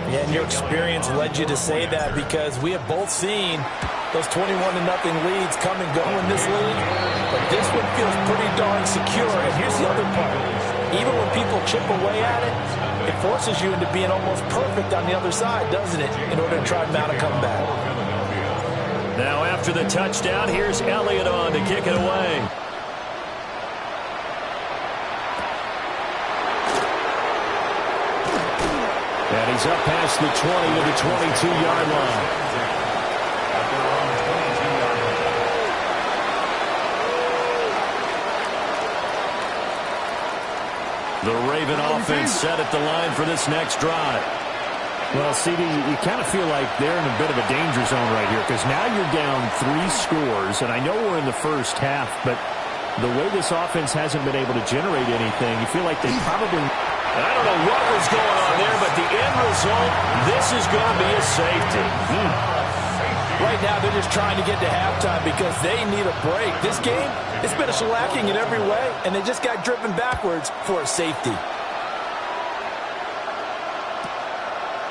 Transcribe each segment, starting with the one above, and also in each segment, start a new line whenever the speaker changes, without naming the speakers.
Yeah, and your experience led you to say that, because we have both seen those 21-0 leads come and go in this league. But this one feels pretty darn secure. And here's the other part. Even when people chip away at it, it forces you into being almost perfect on the other side, doesn't it, in order to try and mount a comeback.
Now after the touchdown, here's Elliott on to kick it away. And he's up past the 20 to the 22-yard line. The Raven offense set at the line for this next drive.
Well, CD, you kind of feel like they're in a bit of a danger zone right here, because now you're down 3 scores, and I know we're in the first half, but the way this offense hasn't been able to generate anything, you feel like they probably...
I don't know what was going on there, but the end result, this is going to be a safety.
Right now, they're just trying to get to halftime because they need a break. This game, it's been a shellacking in every way, and they just got driven backwards for a safety.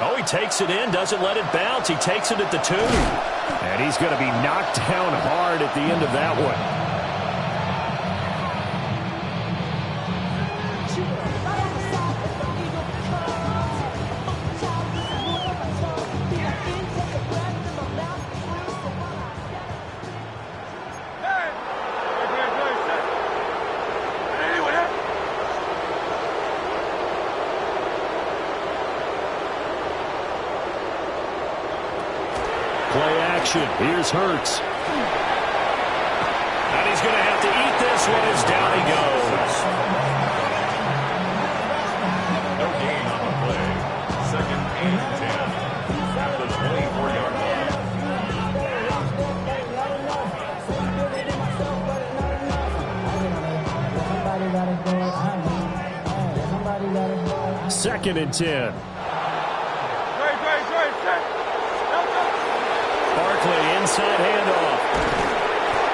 Oh, he takes it in, doesn't let it bounce. He takes it at the 2.
And he's going to be knocked down hard at the end of that one.
Here's Hurts. And he's going to have to eat this one as down he goes.
No gain on the play. 2nd and 10 at the 24-yard
line. 2nd and 10.
Barkley, inside handoff.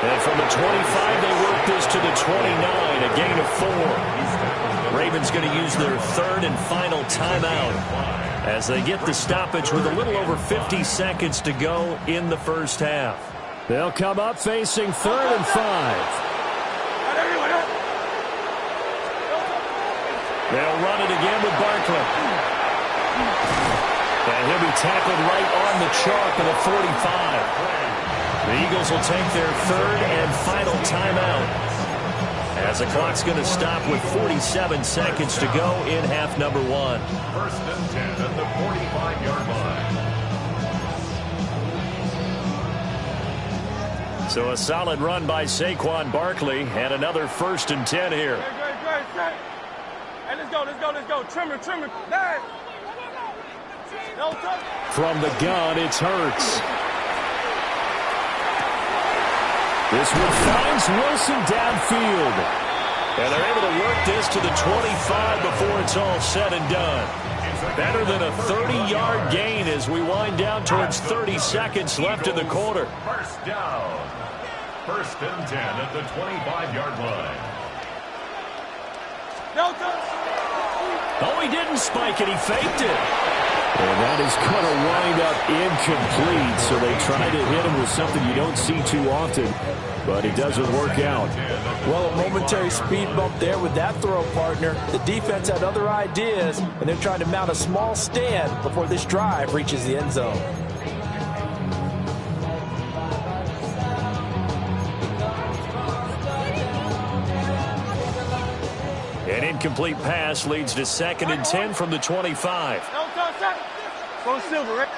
And from the 25, they work this to the 29, a gain of 4. Ravens going to use their 3rd and final timeout as they get the stoppage with a little over 50 seconds to go in the first half.
They'll come up facing 3rd and 5.
They'll run it again with Barkley. And he'll be tackled right on the chalk of the 45. The Eagles will take their 3rd and final timeout as the clock's going to stop with 47 seconds to go in half number 1.
1st and 10 at the 45-yard line.
So a solid run by Saquon Barkley and another 1st and 10 here.
Hey, let's go. Trimmer.
From the gun, it's Hurts.
This one finds Wilson downfield. And they're able to work this to the 25 before it's all said and done. Better than a 30-yard gain as we wind down towards 30 seconds left in the quarter.
First down. 1st and 10 at the 25-yard line.
Oh, he didn't spike it. He faked it.
And that is going to wind up incomplete, so they try to hit him with something you don't see too often, but it doesn't work out.
Well, a momentary speed bump there with that throw, partner. The defense had other ideas, and they're trying to mount a small stand before this drive reaches the end zone.
An incomplete pass leads to 2nd and 10 from the 25.
Go Silver, right?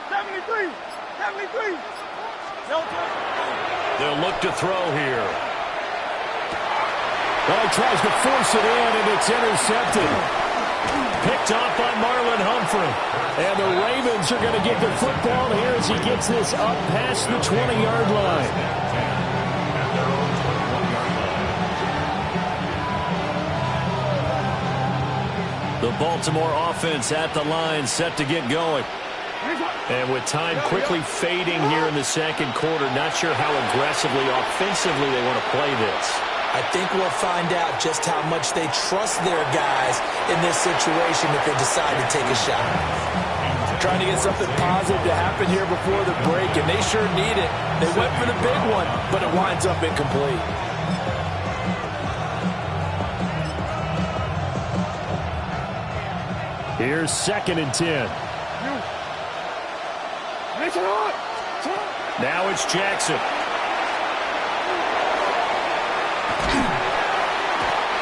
73.
They'll look to throw here.
Well, he tries to force it in, and it's intercepted.
Picked off by Marlon Humphrey.
And the Ravens are going to get the football here as he gets this up past the 20-yard line.
The Baltimore offense at the line, set to get going. And with time quickly fading here in the second quarter, not sure how aggressively, offensively they want to play this.
I think we'll find out just how much they trust their guys in this situation if they decide to take a shot.
Trying to get something positive to happen here before the break, and they sure need it. They went for the big one, but it winds up incomplete. Here's 2nd and 10. Now it's Jackson.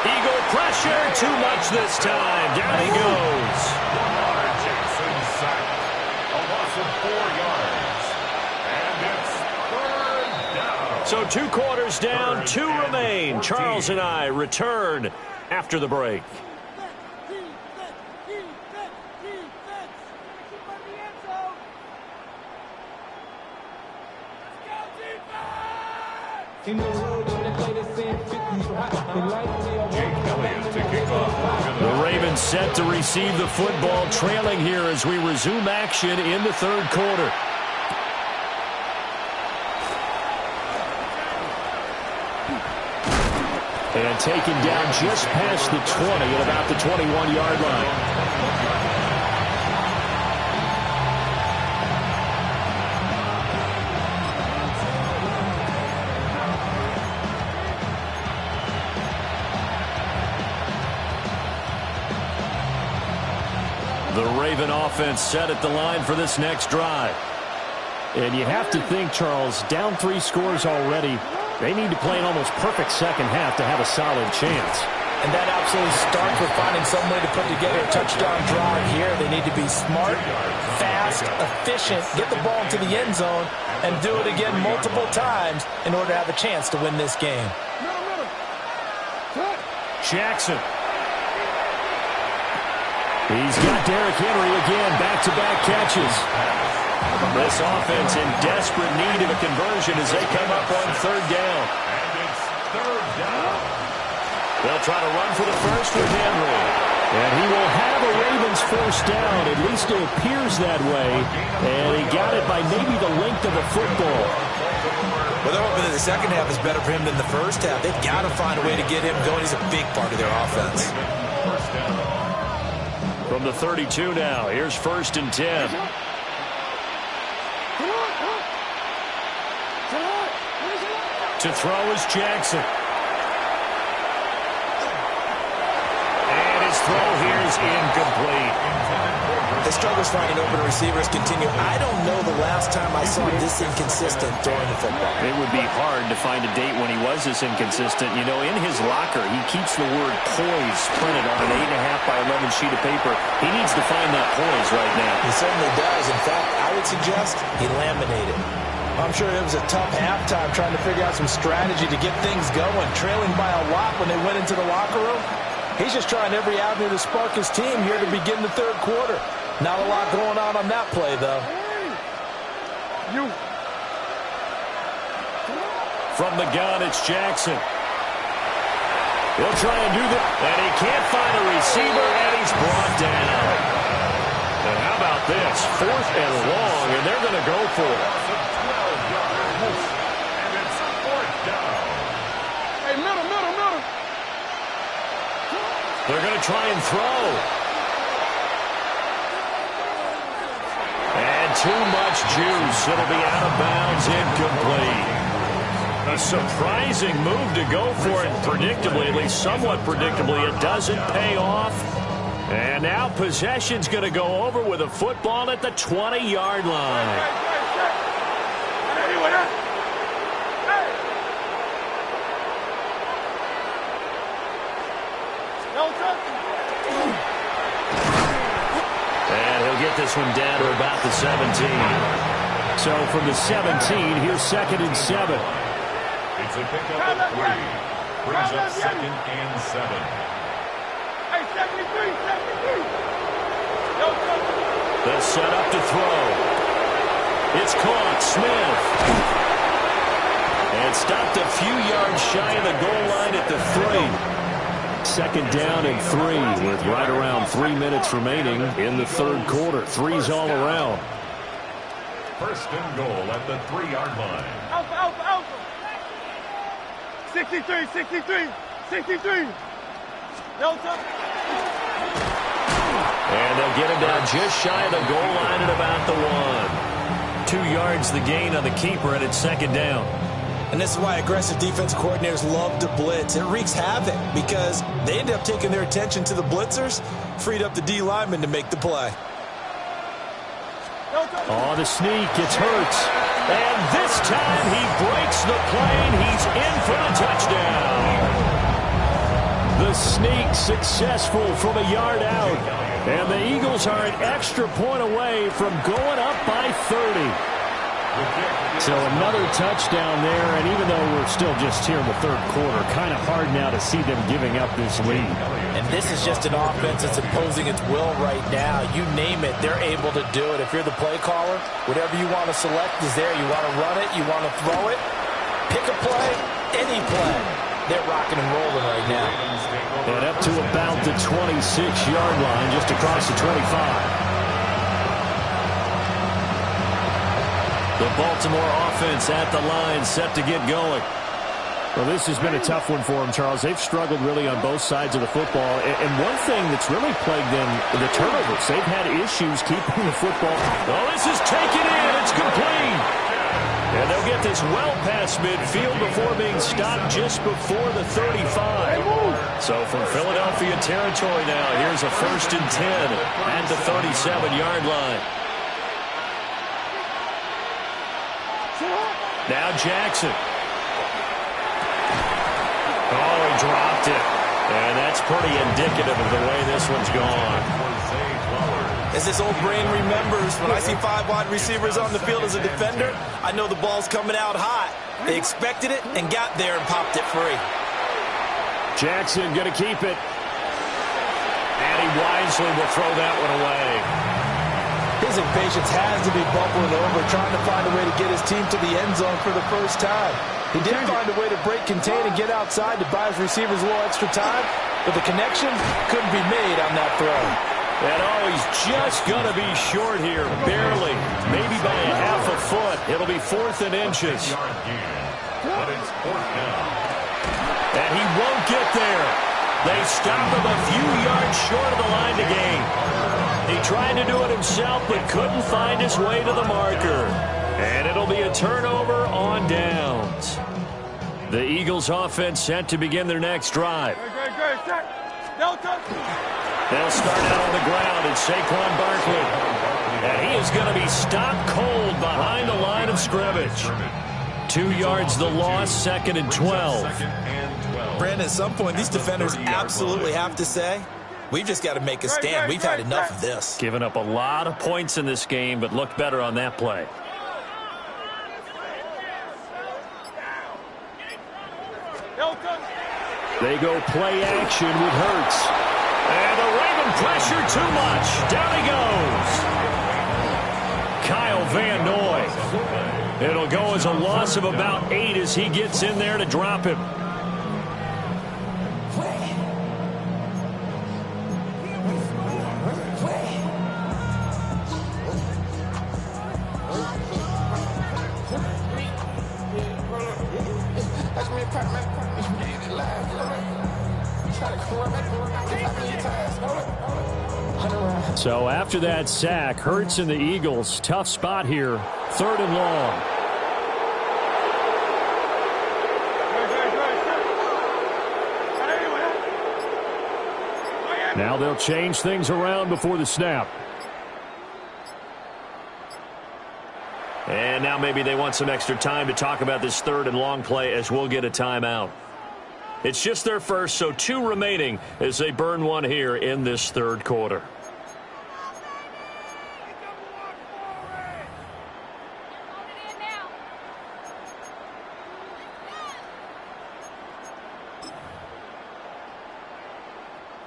Eagle pressure, too much this time. Down he goes.
Lamar Jackson sacked. A loss of 4 yards. And it's 3rd down.
So 2 quarters down, 2 remain. Charles and I return after the break.
Jake Elliott to kick off.
The Ravens set to receive the football, trailing here as we resume action in the 3rd quarter. And taken down just past the 20 at about the 21-yard line. The Raven offense set at the line for this next drive.
And you have to think, Charles, down 3 scores already. They need to play an almost perfect second half to have a solid chance.
And that absolutely starts with finding some way to put together a touchdown drive here. They need to be smart, fast, efficient, get the ball into the end zone, and do it again multiple times in order to have a chance to win this game.
Jackson. He's got Derrick Henry again, back-to-back catches.
This offense in desperate need of a conversion as they come up on 3rd down.
And it's 3rd down.
They'll try to run for the first with Henry.
And he will have a Ravens 1st down. At least it appears that way. And he got it by maybe the length of a football.
Well, they're hoping that the second half is better for him than the first half. They've got to find a way to get him going. He's a big part of their offense.
First down.
From the 32 now, here's 1st and 10. To throw is Jackson. And his throw here is incomplete.
The struggles finding open receivers continue. I don't know the last time I saw him this inconsistent throwing the football.
It would be hard to find a date when he was this inconsistent. You know, in his locker, he keeps the word poise printed on an 8.5 by 11 sheet of paper. He needs to find that poise right now.
He certainly does. In fact, I would suggest he laminated. I'm sure it was a tough halftime trying to figure out some strategy to get things going, trailing by a lot when they went into the locker room. He's just trying every avenue to spark his team here to begin the 3rd quarter. Not a lot going on that play, though.
From the gun, it's Jackson. He'll try and do that. And he can't find a receiver, and he's brought down. And how about this? 4th and long, and they're going to go for it.
And it's 4th down.
Hey, middle.
They're going to try and throw. And too much juice. It'll be out of bounds, incomplete. A surprising move to go for it, predictably, at least somewhat predictably. It doesn't pay off. And now possession's going to go over with a football at the 20-yard line. And he'll get this one down to about the 17.
So from the 17, here's 2nd and 7.
It's a pickup of 3. Brings up 2nd and 7.
Hey, 73.
They'll set up to throw. It's caught. Smith. And stopped a few yards shy of the goal line at the 3.
2nd down and 3 with right around 3 minutes remaining in the 3rd quarter. 3's all around.
1st and goal at the 3-yard line.
Alpha. 63, 63, 63. Delta.
And they'll get him down just shy of the goal line at about the 1. 2 yards the gain on the keeper, and it's second down.
And this is why aggressive defensive coordinators love to blitz. It wreaks havoc because they end up taking their attention to the blitzers, freed up the D lineman to make the play.
Oh, the sneak. It's Hurts.
And this time he breaks the plane. He's in for the touchdown.
The sneak successful from a yard out. And the Eagles are an extra point away from going up by 30. So another touchdown there, and even though we're still just here in the third quarter, kind of hard now to see them giving up this lead.
And this is just an offense that's imposing its will right now. You name it, they're able to do it. If you're the play caller, whatever you want to select is there. You want to run it, you want to throw it, pick a play, any play. They're rocking and rolling right now.
And up to about the 26-yard line, just across the 25.
The Baltimore offense at the line, set to get going.
Well, this has been a tough one for them, Charles. They've struggled really on both sides of the football. And one thing that's really plagued them, the turnovers. They've had issues keeping the football.
Oh, this is taken in. It's complete. And they'll get this well past midfield before being stopped just before the 35. So from Philadelphia territory now, here's a 1st and 10 at the 37-yard line. Now Jackson. Oh, he dropped it. And that's pretty indicative of the way this one's gone.
As this old brain remembers, when I see 5 wide receivers on the field as a defender, I know the ball's coming out hot. They expected it and got there and popped it free.
Jackson going to keep it.
And he wisely will throw that one away.
His impatience has to be bubbling over, trying to find a way to get his team to the end zone for the first time. He did find a way to break contain and get outside to buy his receivers a little extra time, but the connection couldn't be made on that throw.
And oh, he's just going to be short here, barely, maybe by a half a foot. It'll be 4th and inches. And he won't get there. They stop him a few yards short of the line to gain. He tried to do it himself, but couldn't find his way to the marker. And it'll be a turnover on downs. The Eagles offense set to begin their next drive. They'll start out on the ground, and Saquon Barkley. And he is going to be stopped cold behind the line of scrimmage. 2 yards the loss, 2nd and 12.
Brandon, at some point, these defenders absolutely have to say, we've just got to make a stand. We've had enough of this.
Given up a lot of points in this game, but looked better on that play.
They go play action with Hurts.
And the Raven pressure too much. Down he goes. Kyle Van Noy. It'll go as a loss of about 8 as he gets in there to drop him.
So after that sack, Hurts and the Eagles, tough spot here, 3rd and long. Now they'll change things around before the snap.
And now maybe they want some extra time to talk about this 3rd and long play as we'll get a timeout. It's just their first, so 2 remaining as they burn one here in this 3rd quarter.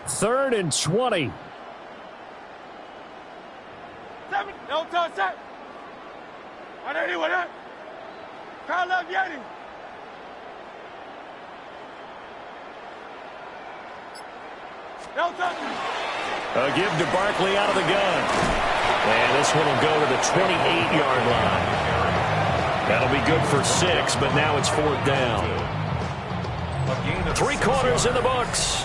Third and 20.
No touch that. I don't know what that. Kyle left Yeti. No touch.
A give to Barkley out of the gun. And this one will go to the 28-yard line. That'll be good for 6, but now it's 4th down. Three quarters in the books.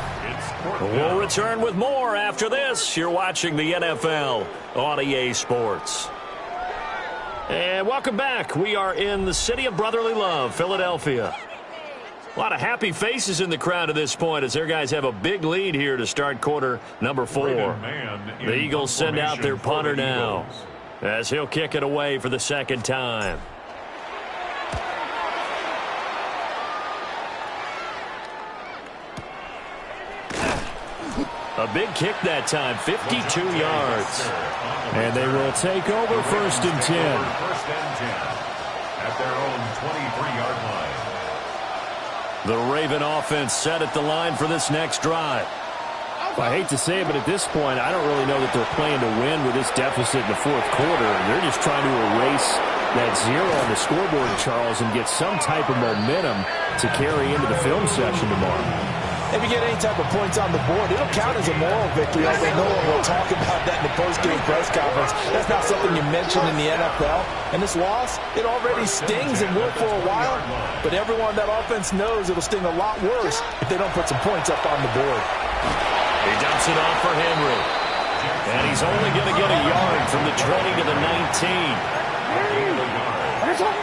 We'll return with more after this. You're watching the NFL on EA Sports. And welcome back. We are in the city of brotherly love, Philadelphia. A lot of happy faces in the crowd at this point as their guys have a big lead here to start quarter number 4. The Eagles send out their punter now as he'll kick it away for the second time. A big kick that time, 52 yards.
And they will take over first and 10.
First and 10 at their own 23-yard line.
The Raven offense set at the line for this next drive.
I hate to say it, but at this point, I don't really know that they're playing to win with this deficit in the fourth quarter. They're just trying to erase that zero on the scoreboard, Charles, and get some type of momentum to carry into the film session tomorrow.
If you get any type of points on the board, it'll count as a moral victory, although no one will talk about that in the post-game press conference. That's not something you mention in the NFL. And this loss, it already stings and will for a while, but everyone on that offense knows it'll sting a lot worse if they don't put some points up on the board.
He dumps it off for Henry. And he's only going to get a yard from the 20 to the 19.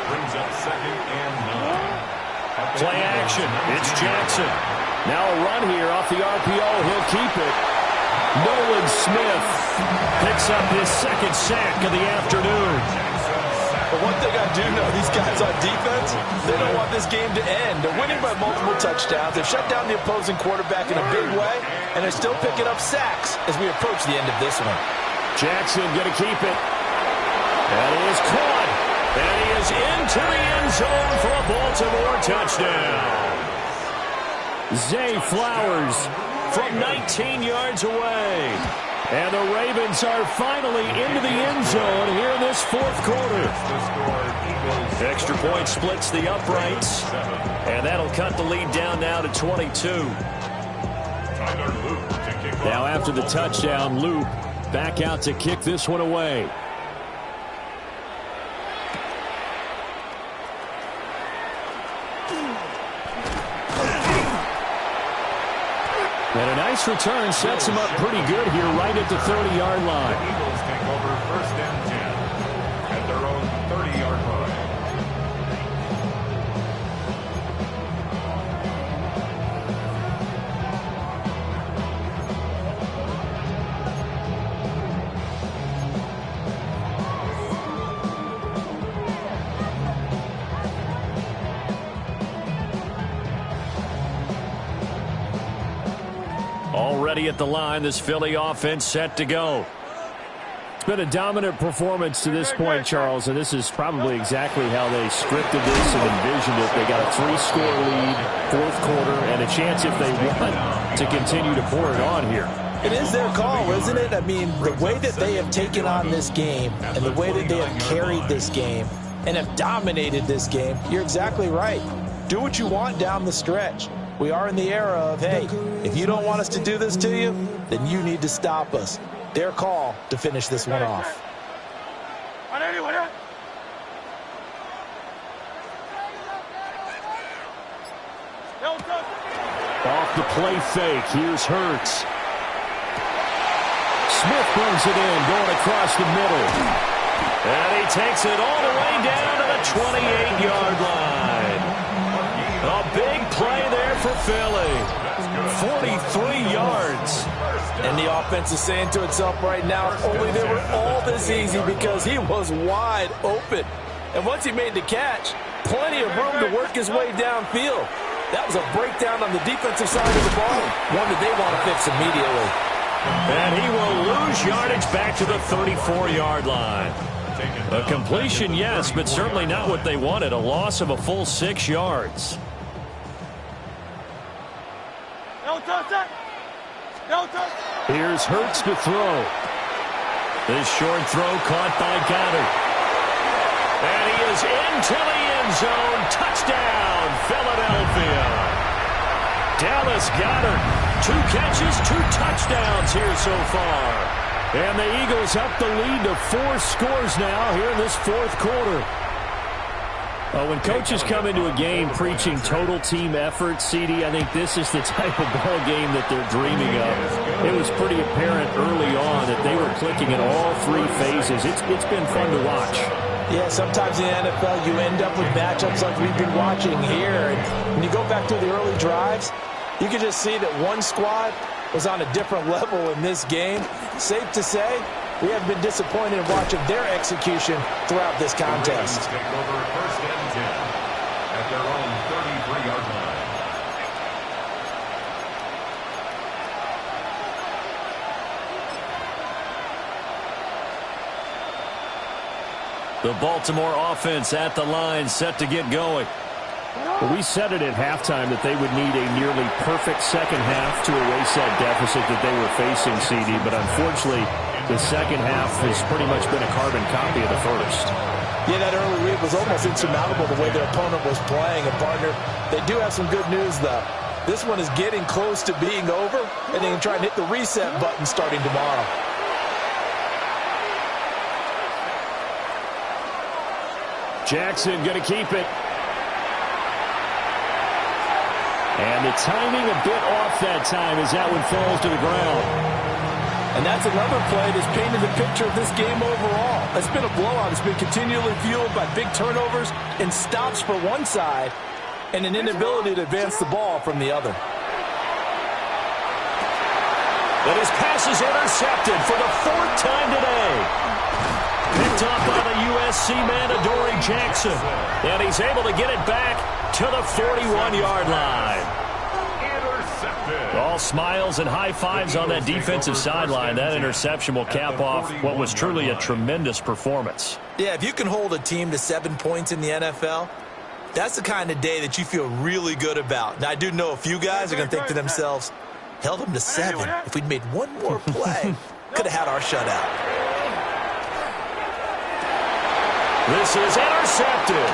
Brings up second and 9.
Play action. It's Jackson.
Now a run here off the RPO. He'll keep it. Nolan Smith
Picks up his second sack of the afternoon.
But one thing I do know, these guys on defense, they don't want this game to end. They're winning by multiple touchdowns. They've shut down the opposing quarterback in a big way, and they're still picking up sacks as we approach the end of this one.
Jackson going to keep it.
And he is caught. And he is into the end zone for a Baltimore touchdown.
Zay Flowers
from 19 yards away.
And the Ravens are finally into the end zone here in this fourth quarter.
Extra point splits the uprights. And that'll cut the lead down now to 22.
Now after the touchdown, Luke back out to kick this one away. And a nice return sets him up pretty good here right at the 30-yard line.
The Eagles take over first and 10 at their own 30-yard line.
Already at the line, this Philly offense set to go.
It's been a dominant performance to this point, Charles, and this is probably exactly how they scripted this and envisioned it. They got a 3-score lead, fourth quarter, and a chance if they want to continue to pour it on here.
It is their call, isn't it? I mean, the way that they have taken on this game and the way that they have carried this game and have dominated this game, you're exactly right. Do what you want down the stretch. We are in the era of, hey, if you don't want us to do this to you, then you need to stop us. Their call to finish this one off.
Off the play fake, here's Hurts. Smith brings it in, going across the middle.
And he takes it all the way down to the 28-yard line. A big play there for Philly. 43 yards.
And the offense is saying to itself right now, if only they were all this easy, because he was wide open. And once he made the catch, plenty of room to work his way downfield. That was a breakdown on the defensive side of the ball, one that they want to fix immediately.
And he will lose yardage back to the 34-yard line. A completion, yes, but certainly not what they wanted. A loss of a full 6 yards.
Here's Hurts to throw.
This short throw caught by Goddard. And he is into the end zone. Touchdown, Philadelphia. Dallas Goedert, 2 catches, 2 touchdowns here so far.
And the Eagles up the lead to 4 scores now here in this fourth quarter. When coaches come into a game preaching total team effort, CD, I think this is the type of ball game that they're dreaming of. It was pretty apparent early on that they were clicking in all three phases. It's been fun to watch.
Yeah, sometimes in the NFL you end up with matchups like we've been watching here. And when you go back to the early drives, you can just see that one squad was on a different level in this game. Safe to say, we have been disappointed in watching their execution throughout this contest.
Take over first and 10 at their own 33-yard line.
The Baltimore offense at the line, set to get going.
Well, we said it at halftime that they would need a nearly perfect second half to erase that deficit that they were facing, CD, but unfortunately, the second half has pretty much been a carbon copy of the first.
Yeah, that early lead was almost insurmountable the way their opponent was playing. And, partner, they do have some good news, though. This one is getting close to being over, and they can try and hit the reset button starting tomorrow.
Jackson going to keep it. And the timing a bit off that time as that one falls to the ground.
And that's another play that's painted the picture of this game overall. It's been a blowout. It's been continually fueled by big turnovers and stops for one side and an inability to advance the ball from the other.
But his pass is intercepted for the fourth time today. Picked up by the USC man, Adoree Jackson. And he's able to get it back to the 41-yard line. All smiles and high fives on that defensive sideline. That interception will cap off what was truly a tremendous performance.
Yeah, if you can hold a team to 7 points in the NFL, that's the kind of day that you feel really good about. Now, I do know a few guys are going to think to themselves, held them to 7. If we'd made one more play, could have had our shutout.
This is intercepted.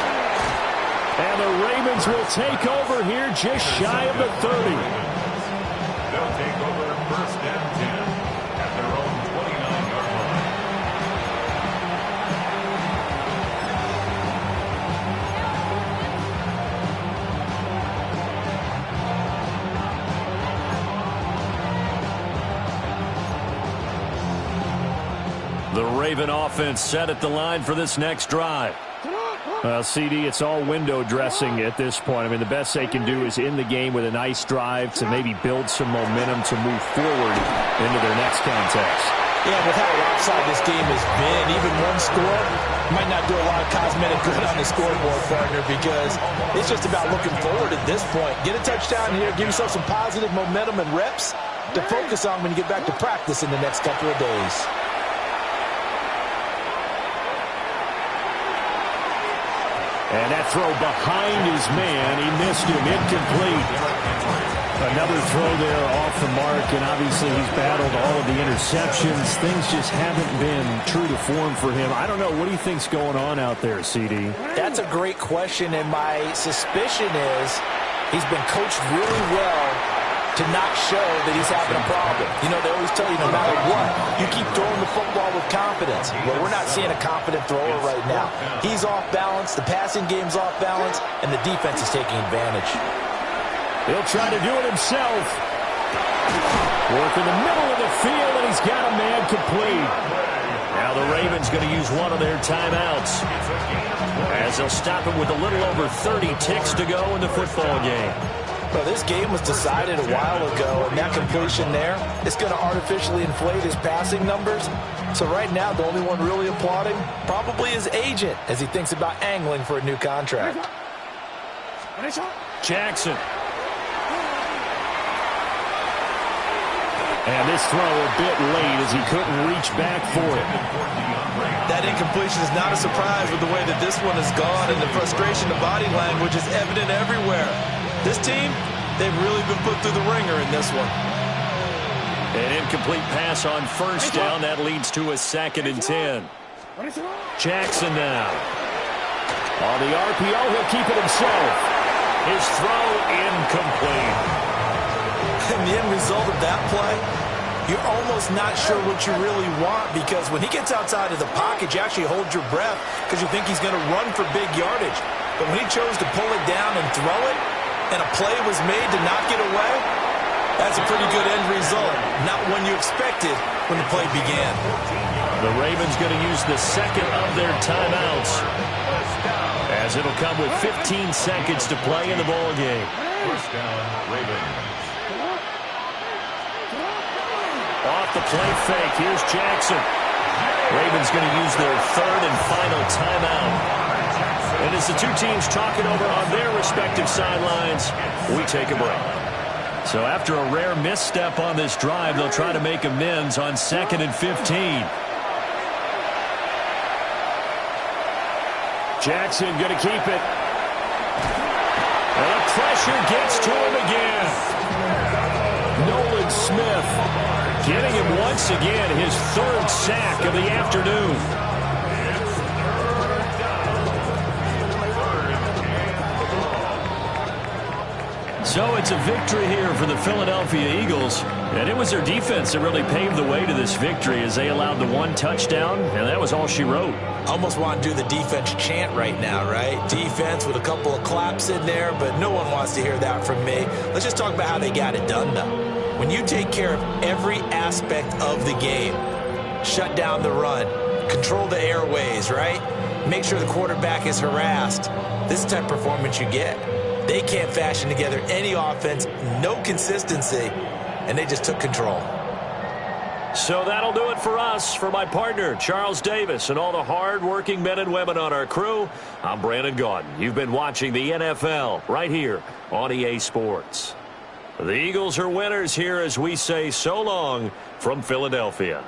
And the Ravens will take over here just shy of the 30.
They'll take over first and 10 at their own 29-yard line.
The Raven offense set at the line for this next drive.
CD, it's all window dressing at this point. I mean, the best they can do is in the game with a nice drive to maybe build some momentum to move forward into their next contest.
Yeah, with how lopsided this game has been, even one score might not do a lot of cosmetic good on the scoreboard, partner, because it's just about looking forward at this point. Get a touchdown here, give yourself some positive momentum and reps to focus on when you get back to practice in the next couple of days.
And that throw behind his man, he missed him, incomplete. Another throw there off the mark, and obviously he's battled all of the interceptions. Things just haven't been true to form for him. I don't know, what do you think's going on out there, CD?
That's a great question, and my suspicion is he's been coached really well to not show that he's having a problem. You know, they always tell you no matter what, you keep throwing the football with confidence. Well, we're not seeing a confident thrower right now. He's off balance, the passing game's off balance, and the defense is taking advantage.
He'll try to do it himself. Work in the middle of the field, and he's got a man complete.
Now the Ravens going to use one of their timeouts as they'll stop it with a little over 30 ticks to go in the football game.
Well, this game was decided a while ago, and that completion there is going to artificially inflate his passing numbers. So right now, the only one really applauding probably his agent as he thinks about angling for a new contract.
Jackson.
And this throw a bit late as he couldn't reach back for it.
That incompletion is not a surprise with the way that this one has gone, and the frustration, the body language is evident everywhere. This team, they've really been put through the ringer in this one.
An incomplete pass on first down. That leads to a 2nd and 10. Jackson now.
On the RPO, he'll keep it himself.
His throw incomplete.
And the end result of that play, you're almost not sure what you really want, because when he gets outside of the pocket, you actually hold your breath because you think he's going to run for big yardage. But when he chose to pull it down and throw it, and a play was made to knock it away, that's a pretty good end result. Not one you expected when the play began.
The Ravens going to use the second of their timeouts, as it'll come with 15 seconds to play in the ball game.
First down, Ravens.
Off the play fake, here's Jackson. Ravens going to use their third and final timeout. And as the two teams talk it over on their respective sidelines, we take a break. So after a rare misstep on this drive, they'll try to make amends on 2nd and 15.
Jackson going to keep it.
And the pressure gets to him again.
Nolan Smith
Getting him once again, his third sack of the afternoon. So it's a victory here for the Philadelphia Eagles. And it was their defense that really paved the way to this victory as they allowed the one touchdown, and that was all she wrote.
Almost want to do the defense chant right now, right? Defense with a couple of claps in there, but no one wants to hear that from me. Let's just talk about how they got it done, though. When you take care of every aspect of the game, shut down the run, control the airways, right? Make sure the quarterback is harassed. This type of performance you get. They can't fashion together any offense, no consistency, and they just took control.
So that'll do it for us. For my partner, Charles Davis, and all the hard-working men and women on our crew, I'm Brandon Gaudin. You've been watching the NFL right here on EA Sports. The Eagles are winners here as we say so long from Philadelphia.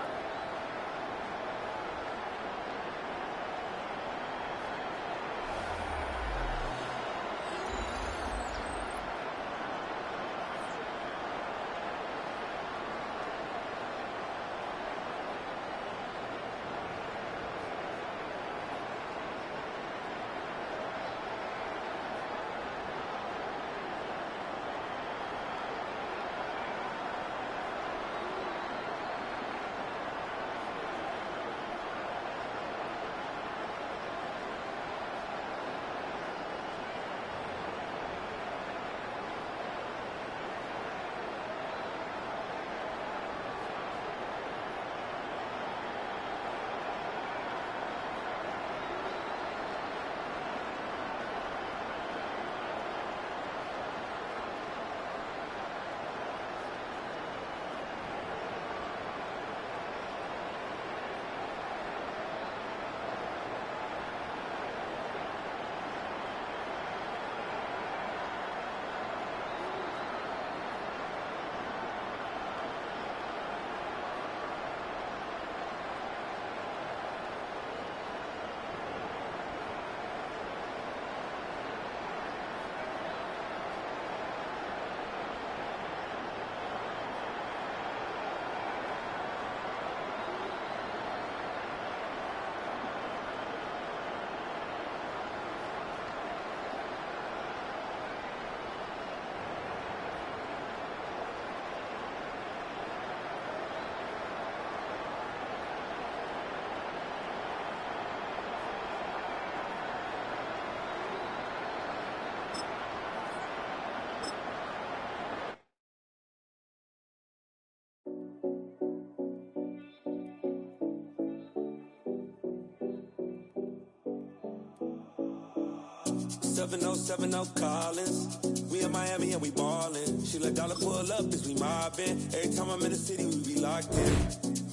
Collins. We in Miami and we ballin'. She let dollar pull up as we mobbin'. Every time I'm in the city, we be locked in.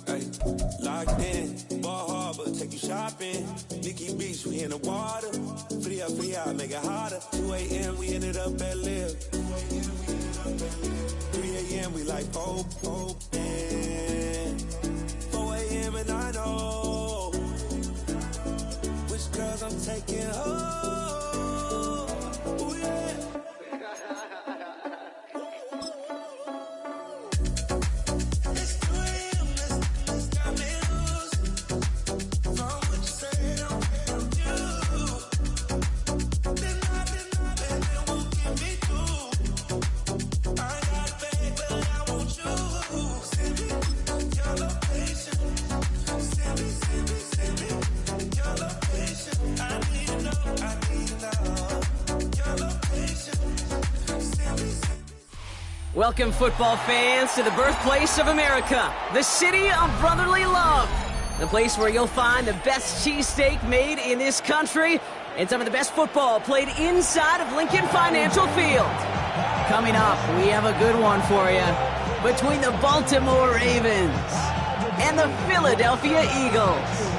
Ay, locked in. Ball Harbor, take you shopping. Nikki Beach, we in the water. Free up, make it hotter. 2 a.m. we ended up at Live. 3 a.m. we like Pope. 4 a.m. and I know which girls I'm taking home.
Welcome, football fans, to the birthplace of America, the city of brotherly love. The place where you'll find the best cheesesteak made in this country and some of the best football played inside of Lincoln Financial Field. Coming up, we have a good one for you. Between the Baltimore Ravens and the Philadelphia Eagles.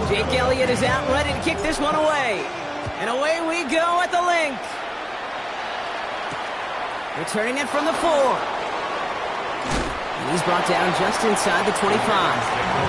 Jake Elliott is out ready to kick this one away. And away we go at the link. Returning it from the 4. And he's brought down just inside the 25.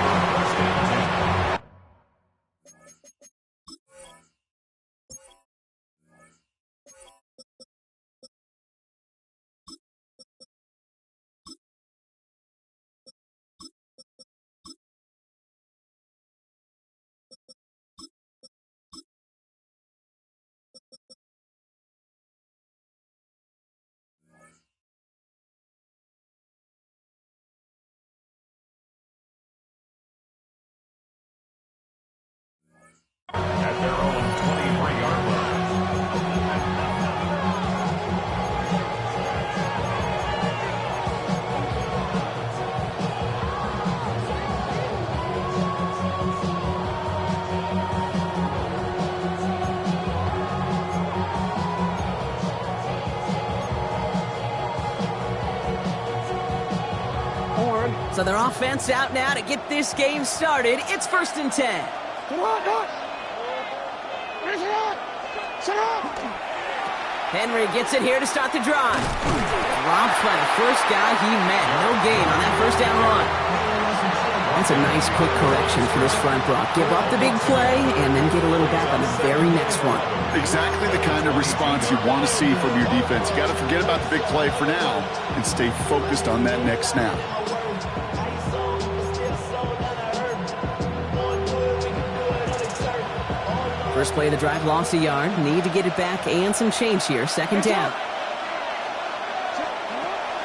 At their own 23-yard line.
So their offense out now to get this game started. It's 1st and 10. Henry gets it here to start the drive. Robbed by the first guy he met. No gain on that first down run. That's a nice quick correction for this front, Brock. Give up the big play and then get a little back on the very next one.
Exactly the kind of response you want to see from your defense. You got to forget about the big play for now and stay focused on that next snap.
First play of the drive, lost a yard. Need to get it back and some change here. 2nd down.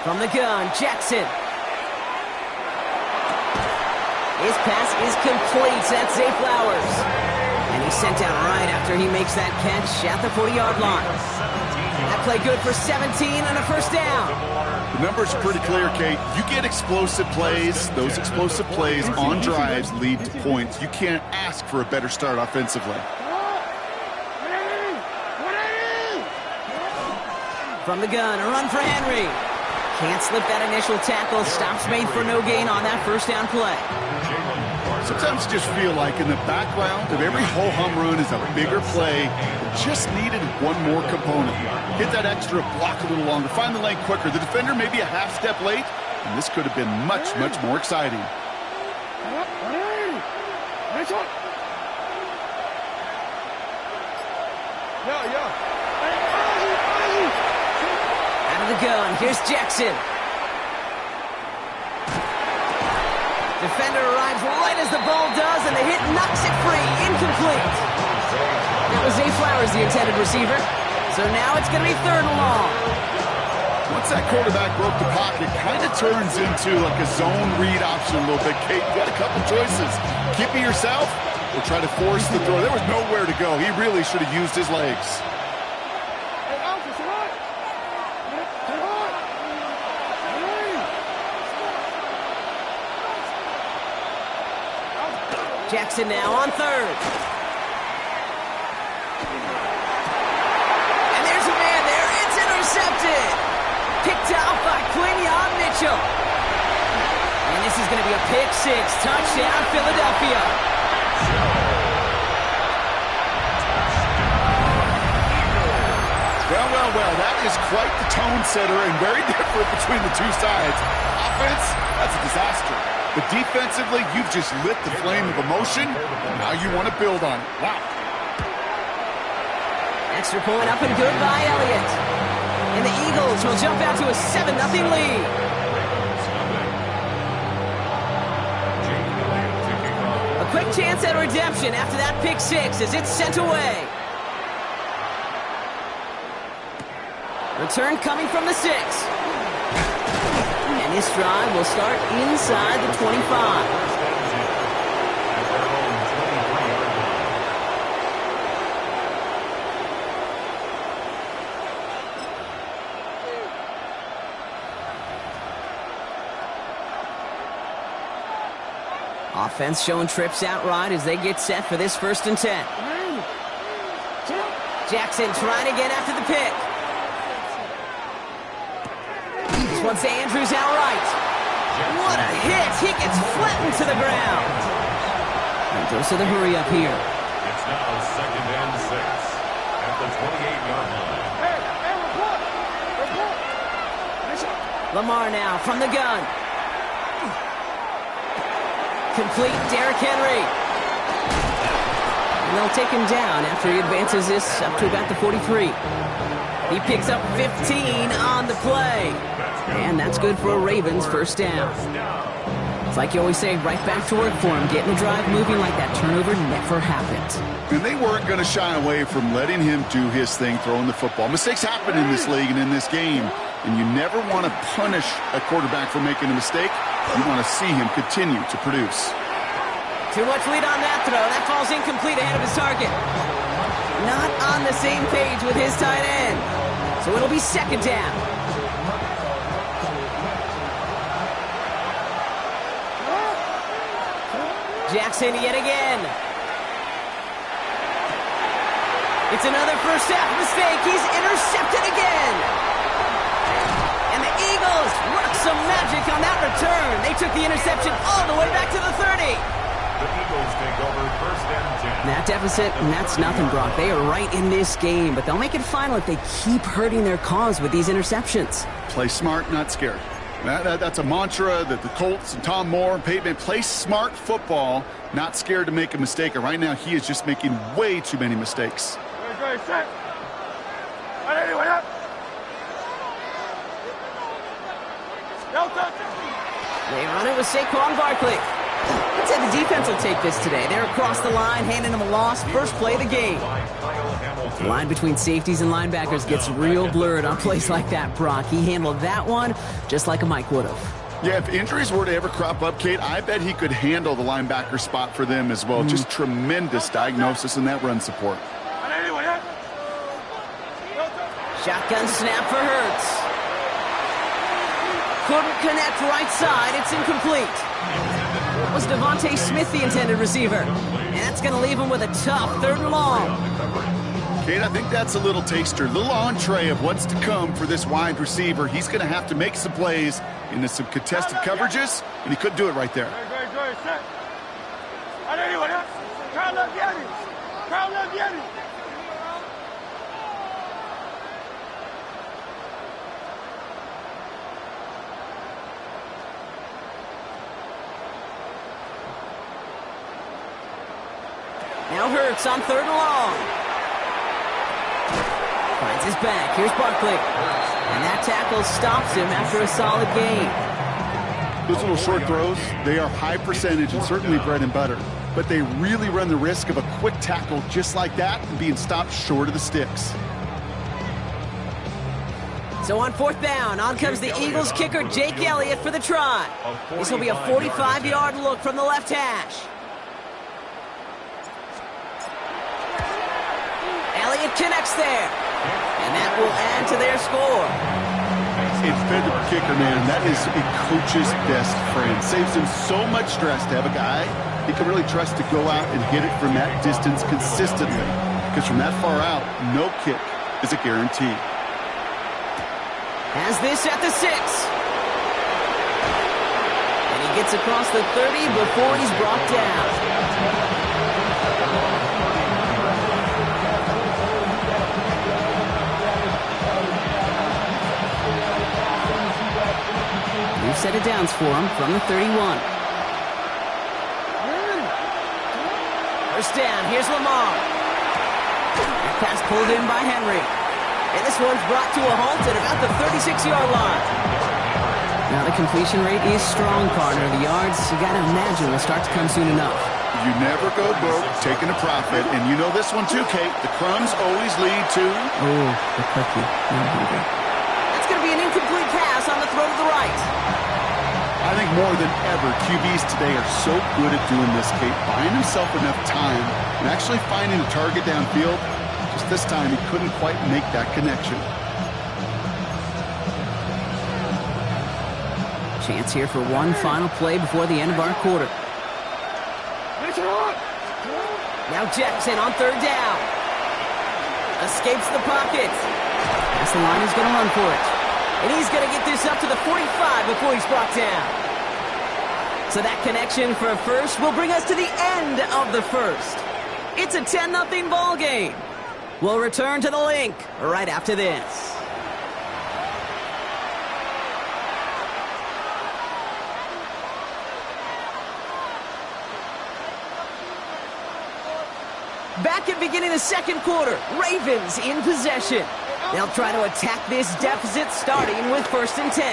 From the gun, Jackson. His pass is complete. That's Zay Flowers. And he's sent down right after he makes that catch at the 40-yard line. That play good for 17 and a first down.
The numbers are pretty clear, Kate. You get explosive plays. Those explosive plays on drives lead to points. You can't ask for a better start offensively.
From the gun, a run for Henry. Can't slip that initial tackle. Stops made for no gain on that first down play.
Sometimes you just feel like in the background of every ho-hum run is a bigger play. Just needed one more component. Hit that extra block a little longer. Find the lane quicker. The defender may be a half step late, and this could have been much, much more exciting.
Out of the gun, here's Jackson. Defender arrives right as the ball does, and the hit knocks it free. Incomplete. That was Zay Flowers, the intended receiver. So now it's going to be 3rd and long.
Once that quarterback broke the pocket, kind of turns into like a zone read option a little bit. Kate, you got a couple choices. Keep it yourself or try to force the throw. There was nowhere to go. He really should have used his legs.
Jackson now on 3rd. And there's a man there. It's intercepted. Picked out by Quinyon Mitchell. And this is going to be a pick 6. Touchdown, Philadelphia.
Well, that is quite the tone setter and very different between the two sides. Offense, that's a disaster. But defensively, you've just lit the flame of emotion, and now you want to build on it. Wow.
Extra point up and good by Elliott. And the Eagles will jump out to a 7-0 lead. A quick chance at redemption after that pick 6 as it's sent away. Return coming from the 6. This drive will start inside the 25. Offense showing trips out right as they get set for this 1st and 10. Jackson trying to get after the pick. This one's to Andrews outright. What a hit! He gets flattened to the ground. And goes to the hurry up here.
It's now 2nd and 6 at the 28-yard line.
Hey, report!
Lamar now from the gun. Complete, Derrick Henry. And they'll take him down after he advances this up to about the 43. He picks up 15 on the play. And that's good for a Ravens 1st down. It's like you always say, right back to work for him. Getting the drive moving like that turnover never happened.
And they weren't going to shy away from letting him do his thing, throwing the football. Mistakes happen in this league and in this game. And you never want to punish a quarterback for making a mistake. You want to see him continue to produce.
Too much lead on that throw. That falls incomplete ahead of his target. Not on the same page with his tight end. So it'll be 2nd down. Jackson yet again. It's another first half mistake. He's intercepted again. And the Eagles work some magic on that return. They took the interception all the way back to the 30.
The Eagles take over 1st and 10.
That deficit, and that's nothing, Brock. They are right in this game, but they'll make it final if they keep hurting their cause with these interceptions.
Play smart, not scared. That's a mantra that the Colts and Tom Moore and Peyton play smart football, not scared to make a mistake. And right now, he is just making way too many mistakes.
Set. Anyway, up.
They run it with Saquon Barkley. Let's say the defense will take this today. They're across the line, handing them a loss. First play of the game. The line between safeties and linebackers gets real blurred on plays like that, Brock. He handled that one just like a Mike would have.
Yeah, if injuries were to ever crop up, Kate, I bet he could handle the linebacker spot for them as well. Just tremendous diagnosis in that run support.
Shotgun snap for Hurts. Couldn't connect right side. It's incomplete. Was Devontae Smith the intended receiver? And that's going to leave him with a tough 3rd and long.
Kate, I think that's a little taster, a little entree of what's to come for this wide receiver. He's going to have to make some plays into some contested coverages, and he couldn't do it right there.
Now Hurts on 3rd and long. Finds his back. Here's Barkley. And that tackle stops him after a solid gain.
Those little short throws, they are high percentage and certainly bread and butter. But they really run the risk of a quick tackle just like that and being stopped short of the sticks.
So on 4th down, on comes the Eagles kicker, Jake Elliott, for the try. This will be a 45-yard look from the left hash. Elliott connects there. And that will add to their score.
It's fed to the kicker, man. That is a coach's best friend. Saves him so much stress to have a guy he can really trust to go out and hit it from that distance consistently. Because from that far out, no kick is a guarantee.
Has this at the 6. And he gets across the 30 before he's brought down. Set of downs for him from the 31. First down, here's Lamar. That pass pulled in by Henry. And this one's brought to a halt at about the 36-yard line. Now the completion rate is strong, partner. The yards, you got to imagine, will start to come soon enough.
You never go broke taking a profit. And you know this one too, Kate. The crumbs always lead to...
Oh, the cookie. That's going to be an incomplete pass on the throw to the right.
I think more than ever, QBs today are so good at doing this, Kate, buying himself enough time and actually finding a target downfield. Just this time, he couldn't quite make that connection.
Chance here for one final play before the end of our quarter. Now Jackson on third down. Escapes the pocket. As the line is going to run for it. And he's going to get this up to the 45 before he's brought down. So that connection for a first will bring us to the end of the first. It's a 10-0 ball game. We'll return to the link right after this. Back at beginning of the second quarter, Ravens in possession. They'll try to attack this deficit starting with 1st and 10.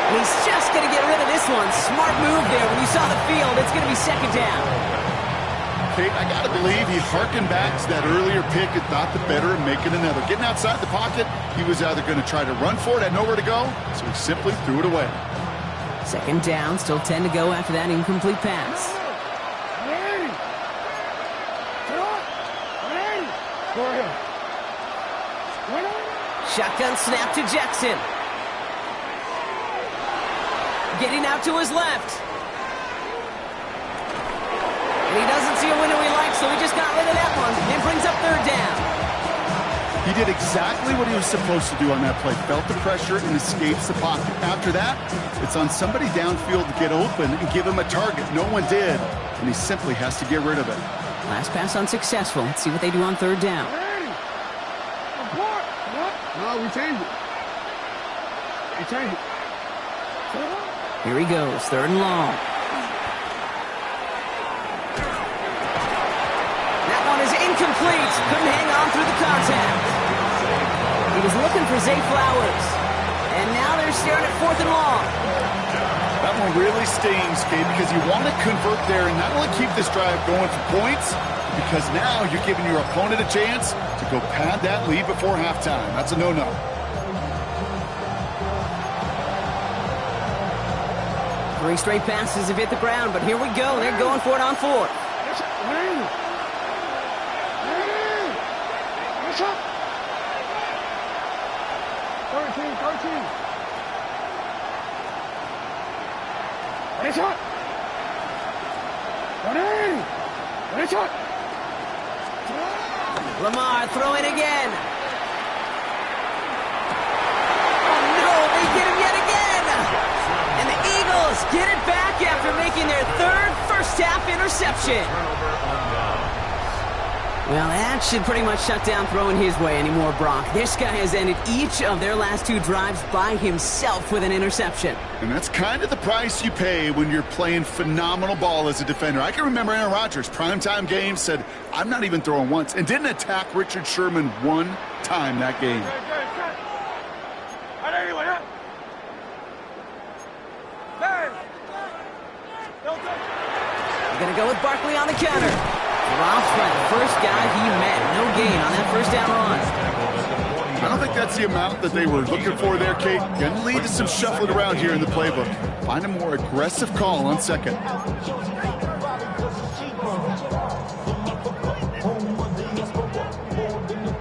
And he's just going to get rid of this one. Smart move there. When you saw the field, it's going to be 2nd down.
Kate, I got to believe he harkened back to that earlier pick and thought the better of making another. Getting outside the pocket, he was either going to try to run for it, had nowhere to go, so he simply threw it away.
2nd down, still 10 to go after that incomplete pass. Shotgun snap to Jackson. Getting out to his left. And he doesn't see a window he likes, so he just got rid of that one. And brings up 3rd down.
He did exactly what he was supposed to do on that play. Felt the pressure and escapes the pocket. After that, it's on somebody downfield to get open and give him a target. No one did, and he simply has to get rid of it.
Last pass unsuccessful. Let's see what they do on 3rd down.
No, we changed it. We changed it.
Here he goes, 3rd and long. That one is incomplete. Couldn't hang on through the contact. He was looking for Zay Flowers. And now they're staring at 4th and long.
That one really stings, Kate, because you want to convert there and not only keep this drive going for points, because now you're giving your opponent a chance to go pad that lead before halftime. That's a no-no.
Three straight passes have hit the ground, but here we go. They're going for it on 4th. Lamar throwing again. Oh no, they get him yet again. And the Eagles get it back after making their 3rd first-half interception. Well, that should pretty much shut down throwing his way anymore, Brock. This guy has ended each of their last 2 drives by himself with an interception.
And that's kind of the price you pay when you're playing phenomenal ball as a defender. I can remember Aaron Rodgers, primetime game, said, I'm not even throwing once, and didn't attack Richard Sherman one time that game.
We're going to go with Barkley on the counter. Drops by the first guy he met. No gain on that 1st down run.
I don't think that's the amount that they were looking for there, Kate. Going to lead to some shuffling around here in the playbook. Find a more aggressive call on 2nd.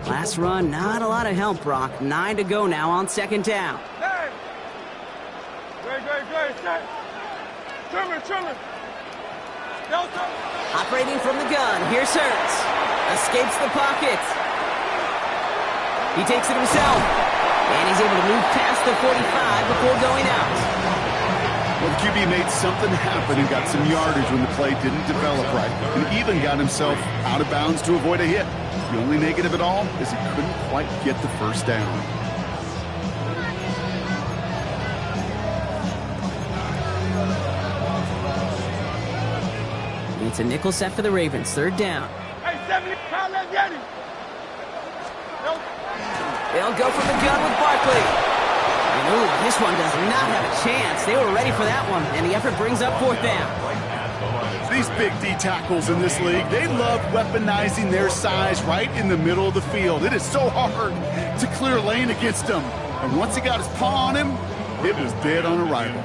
Last run, not a lot of help, Brock. 9 to go now on 2nd down.
Hey! Great. Trimmer.
Operating from the gun, here's Hurts. Escapes the pocket. He takes it himself. And he's able to move past the 45 before going out.
Well, the QB made something happen and got some yardage when the play didn't develop right. And even got himself out of bounds to avoid a hit. The only negative at all is he couldn't quite get the 1st down.
It's a nickel set for the Ravens. 3rd down.
Hey, 70, Kyle Leviani.
They'll go from the gun with Barkley. And ooh, this one does not have a chance. They were ready for that one, and the effort brings up 4th down.
These big D tackles in this league, they love weaponizing their size right in the middle of the field. It is so hard to clear lane against them. And once he got his paw on him, It was dead on arrival.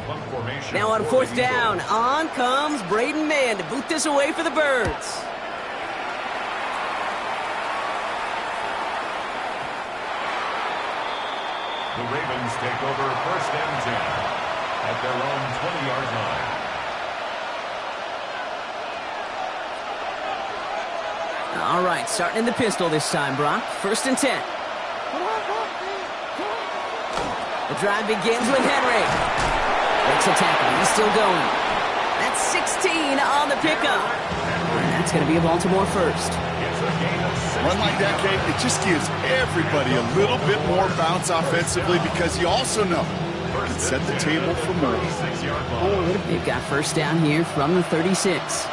Now on fourth down, on comes Braden Mann to boot this away for the Birds.
The Ravens take over 1st and 10 at their own 20-yard line.
All right, starting in the pistol this time, Brock. 1st and 10. The drive begins with Henry. Breaks a tackle. He's still going. That's 16 on the pickup. And that's going to be a Baltimore first.
Run like that, Kate, it just gives everybody a little bit more bounce offensively because you also know you can set the table for more.
They've got first down here from the 36.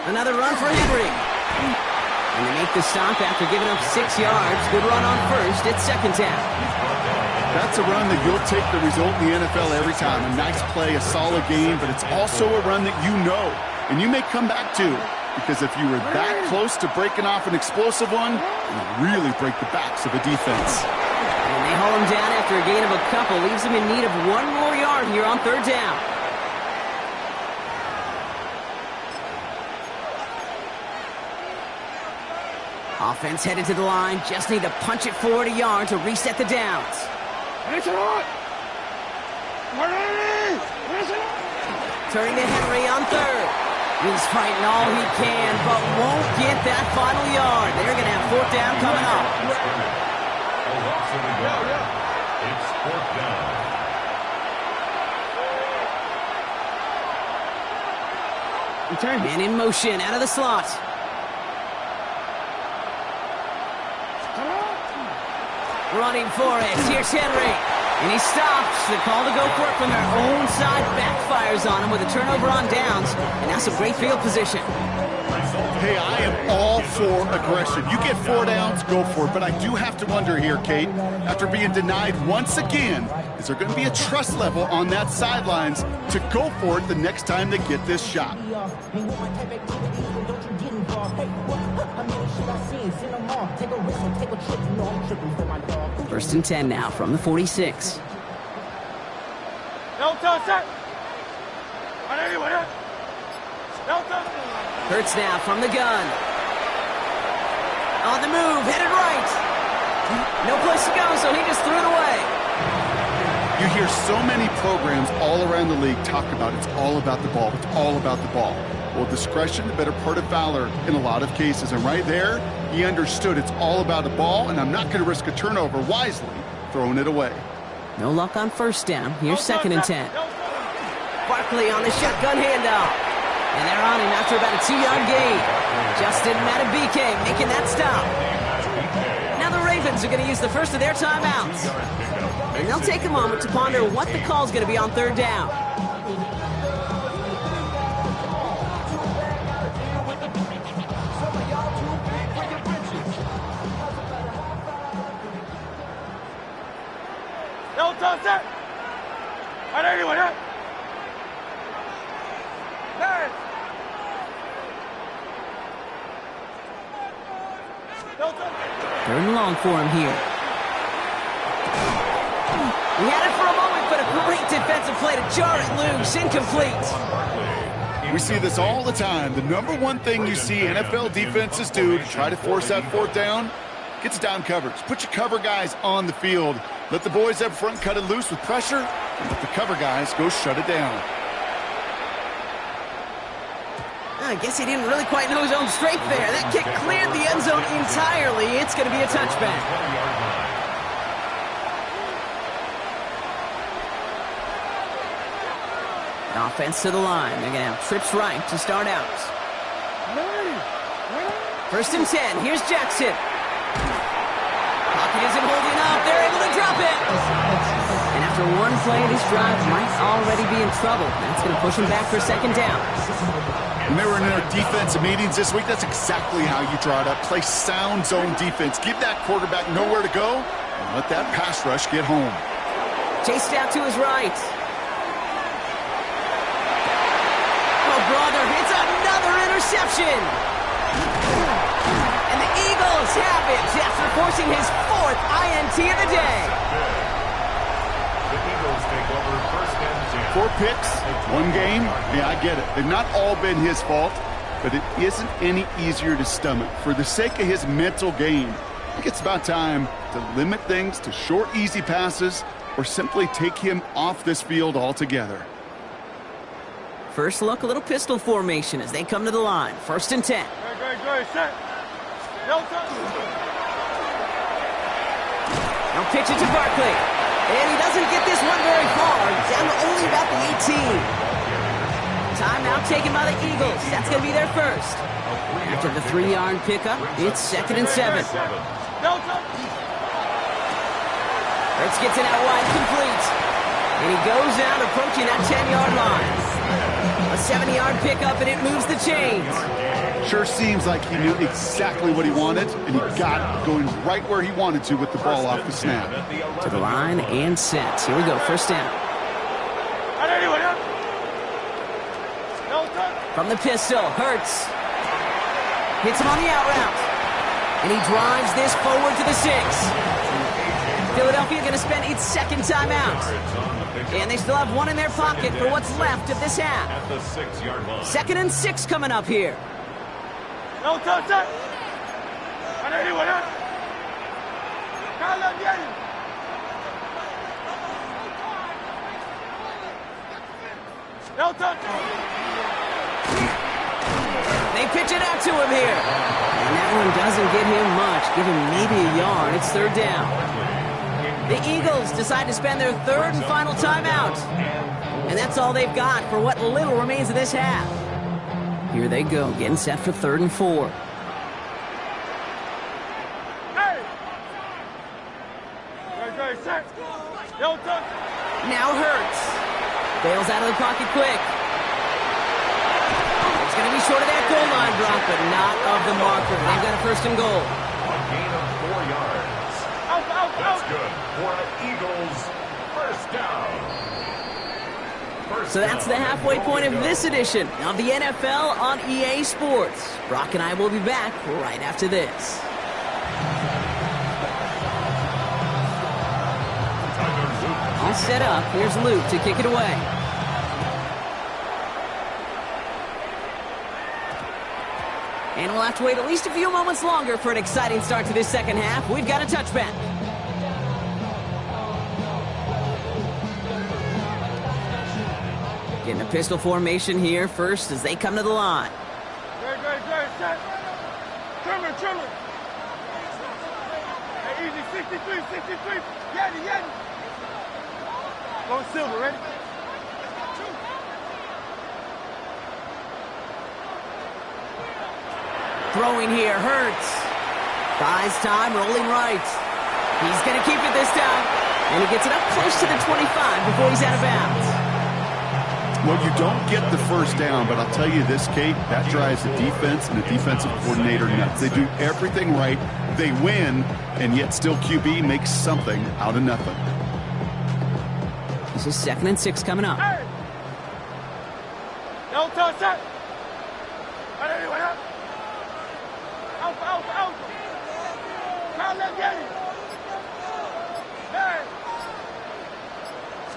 Another run for Henry. And they make the stop after giving up 6 yards. Good run on first. It's 2nd down.
That's a run that you'll take the result in the NFL every time. A nice play, a solid game, but it's also a run that you know, and you may come back to, because if you were that close to breaking off an explosive one, you really break the backs of a defense.
And they haul him down after a gain of a couple. Leaves him in need of 1 more yard here on 3rd down. Offense headed to the line. Just need to punch it forward a yard to reset the downs. Turning to Henry on 3rd. He's fighting all he can, but won't get that final yard. They're going to have 4th down coming up.
It's 4th down.
Man in motion out of the slot. Running for it. Here's Henry. And he stops. The call to go for it from their own side backfires on him with a turnover on downs. And now some great field position.
Hey, I am all for aggression. You get 4 downs, go for it. But I do have to wonder here, Kate, after being denied once again, is there going to be a trust level on that sidelines to go for it the next time they get this shot?
1st and 10 now from the 46. Hurts now from the gun. On the move, headed right. No place to go, so he just threw it away.
You hear so many programs all around the league talk about it's all about the ball. It's all about the ball. Well, discretion, the better part of valor in a lot of cases. And right there, he understood it's all about the ball, and I'm not going to risk a turnover wisely, throwing it away.
No luck on 1st down. Here's 2nd and 10. Barkley on the shotgun handoff. And they're on him after about a 2-yard gain. Justin Matabike making that stop. Now the Ravens are going to use the first of their timeouts. And they'll take a moment to ponder what the call's going to be on 3rd down. Third and long for him here. He had it for a moment, but a great defensive play to jar it loose. Incomplete.
We see this all the time. The number one thing you see NFL defenses do to try to force that 4th down, gets down coverage. Put your cover guys on the field. Let the boys up front cut it loose with pressure, and let the cover guys go shut it down.
I guess he didn't really quite know his own strength there. That kick cleared the end zone entirely. It's going to be a touchback. Offense to the line. They're going to have trips right to start out. 1st and 10. Here's Jackson. Pocket isn't holding up. They're able to drop it. And after one play, this drive might already be in trouble. That's going to push him back for 2nd down.
When they were in their defensive meetings this week, that's exactly how you draw it up. Play sound zone defense. Give that quarterback nowhere to go, and let that pass rush get home.
Chased out to his right. Oh, brother, it's another interception. And the Eagles Eagles have it after forcing his 4th INT of the day.
The Eagles take over first and 10.
4 picks, 1 game. Yeah, I get it. They've not all been his fault, but it isn't any easier to stomach. For the sake of his mental game, I think it's about time to limit things to short, easy passes or simply take him off this field altogether.
First look, a little pistol formation as they come to the line. 1st and 10.
Good, set. No touch.
Now pitch it to Barkley. And he doesn't get this one very far. Down to only about the 18. Timeout taken by the Eagles. That's going to be their first. After the 3-yard pickup, it's 2nd and 7.
No touch.
Hurts gets it out wide, complete. And he goes out approaching that 10-yard line. A 70-yard pickup, and it moves the chains.
Sure seems like he knew exactly what he wanted, and he got it going right where he wanted to with the ball off the snap.
To the line and set. Here we go, 1st down. From the pistol, Hurts. Hits him on the out route. And he drives this forward to the 6. Philadelphia going to spend its 2nd timeout. And they still have 1 in their pocket for what's left of this half. 2nd and 6 coming up here.
No touch. No touch.
They pitch it out to him here. And that one doesn't get him much. Give him maybe a yard. It's 3rd down. The Eagles decide to spend their 3rd and final timeout. And that's all they've got for what little remains of this half. Here they go, getting set for 3rd and 4.
Hey! Good, set. No touch.
Now Hurts. Bails out of the pocket quick. It's going to be short of that goal line drop, but not of the marker. They've got a 1st and goal.
A gain of 4 yards. That's good for an Eagles first down.
So that's the halfway point of this edition of the NFL on EA Sports. Brock and I will be back right after this. All set up. Here's Luke to kick it away. And we'll have to wait at least a few moments longer for an exciting start to this 2nd half. We've got a touchback. Getting a pistol formation here first as they come to the line.
Good, set. Trimmer. Hey, easy, 63. Yanni. Go Silver, ready?
Throwing here, Hurts. Buys time, rolling right. He's going to keep it this time. And he gets it up close to the 25 before he's out of bounds.
Well, you don't get the 1st down, but I'll tell you this, Kate, that drives the defense and the defensive coordinator nuts. They do everything right. They win, and yet still QB makes something out of nothing.
This is 2nd and 6 coming up.
Hey! No touch, set. Out. Kyle left, Yanni. Hey!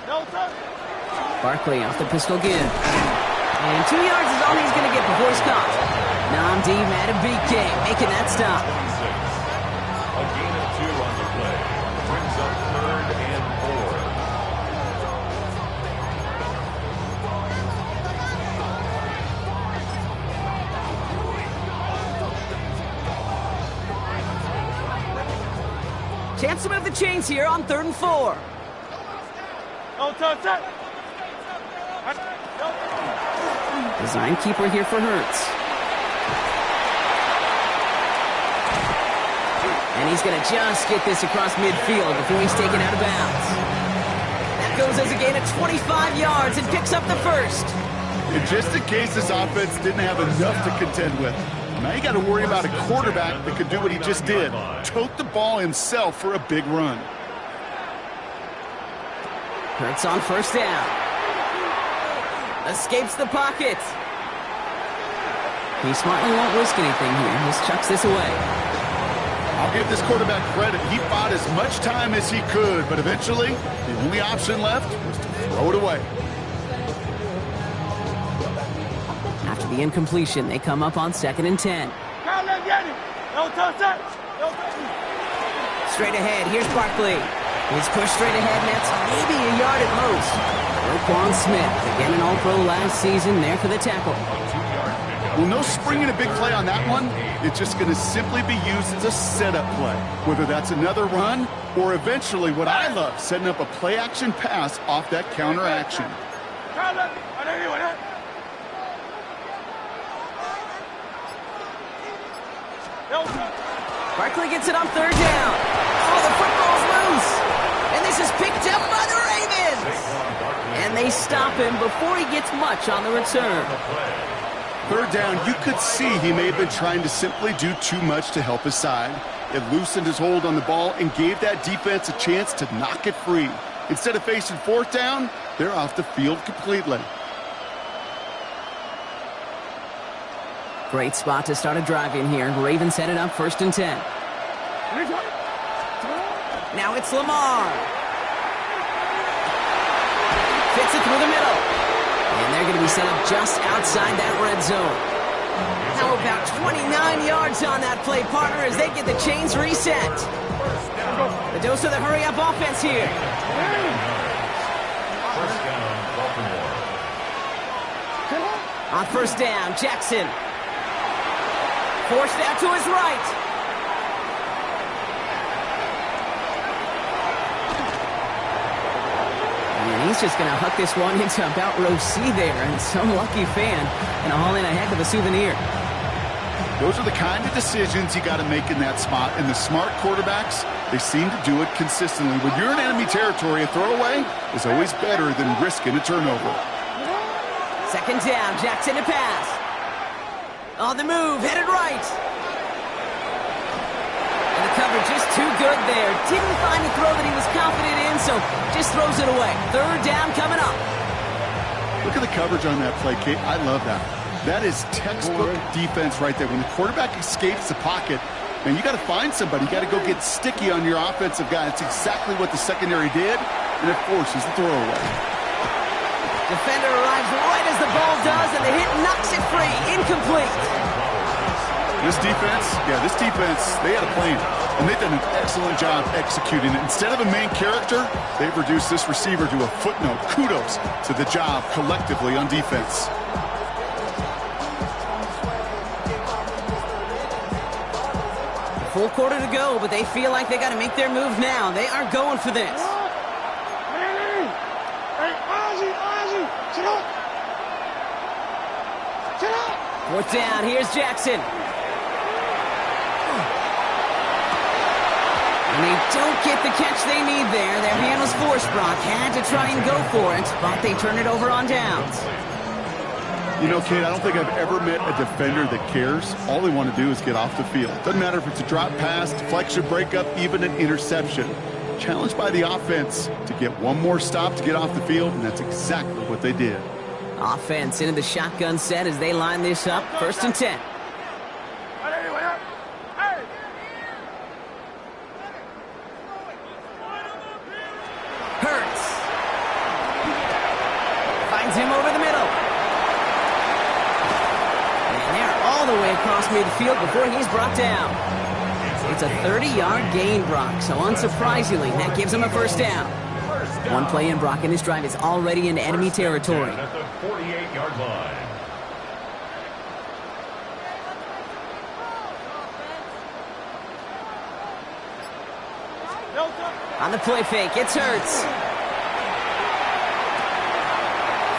No touch.
Barkley off the pistol again. And 2 yards is all he's going to get before he's caught. Nnamdi Madubuike making that stop.
A gain of 2 on the play. Brings up 3rd and 4.
Chance to move the chains here on 3rd and 4.
No touch, set.
Design keeper here for Hurts. And he's going to just get this across midfield before he's taken out of bounds. That goes as a gain of 25 yards and picks up the 1st.
And just in case this offense didn't have enough to contend with, now you got to worry about a quarterback that could do what he just did. Tote the ball himself for a big run.
Hurts on 1st down. Escapes the pocket. He smartly won't risk anything here. Just chucks this away.
I'll give this quarterback credit. He fought as much time as he could, but eventually the only option left was to throw it away.
After the incompletion, they come up on 2nd and 10. Straight ahead, here's Barkley. He's pushed straight ahead, and that's maybe a yard at most. Roquan Smith, again an All-Pro last season, there for the tackle.
Well, no springing a big play on that one. It's just going to simply be used as a setup play, whether that's another run or eventually what I love, setting up a play-action pass off that counter action.
Barkley gets it on 3rd down. Oh, the football's loose. And this is picked up by the Ravens. And they stop him before he gets much on the return.
3rd down, you could see he may have been trying to simply do too much to help his side. It loosened his hold on the ball and gave that defense a chance to knock it free. Instead of facing 4th down, they're off the field completely.
Great spot to start a drive in here. Ravens headed up 1st and 10. Now it's Lamar. Fits it through the middle. And they're going to be set up just outside that red zone. How about 29 yards on that play, partner, as they get the chains reset. The dose of the hurry-up offense here. On 1st down, Jackson. Forced out to his right. And he's just going to huck this one into about row C there. And some lucky fan going to haul in a heck of a souvenir.
Those are the kind of decisions you got to make in that spot. And the smart quarterbacks, they seem to do it consistently. When you're in enemy territory, a throwaway is always better than risking a turnover.
2nd down, Jackson to pass. On the move, headed right. And the coverage just too good there. Didn't find a throw that he was confident in, so just throws it away. 3rd down coming up.
Look at the coverage on that play, Kate. I love that. That is textbook defense right there. When the quarterback escapes the pocket, man, you got to find somebody. You got to go get sticky on your offensive guy. It's exactly what the secondary did, and it forces the throwaway.
Defender arrives right as the ball does, and the hit knocks it free. Incomplete.
This defense, they had a plan, and they've done an excellent job executing it. Instead of a main character, they've reduced this receiver to a footnote. Kudos to the job collectively on defense.
Full quarter to go, but they feel like they got to make their move now. They are going for this. Fourth down, here's Jackson. And they don't get the catch they need there. Their hand was forced, Brock. Had to try and go for it, but they turn it over on downs.
You know, Kate, I don't think I've ever met a defender that cares. All they want to do is get off the field. Doesn't matter if it's a drop pass, deflection, breakup, even an interception. Challenged by the offense to get one more stop to get off the field, and that's exactly what they did.
Offense into the shotgun set as they line this up. 1st and 10. Hurts. Finds him over the middle. And they're all the way across midfield before he's brought down. It's a 30-yard gain, Brock, so unsurprisingly, that gives him a 1st down. One play in, Brock, and this drive is already in enemy territory.
At the 48-yard line.
On the play fake, it's Hurts.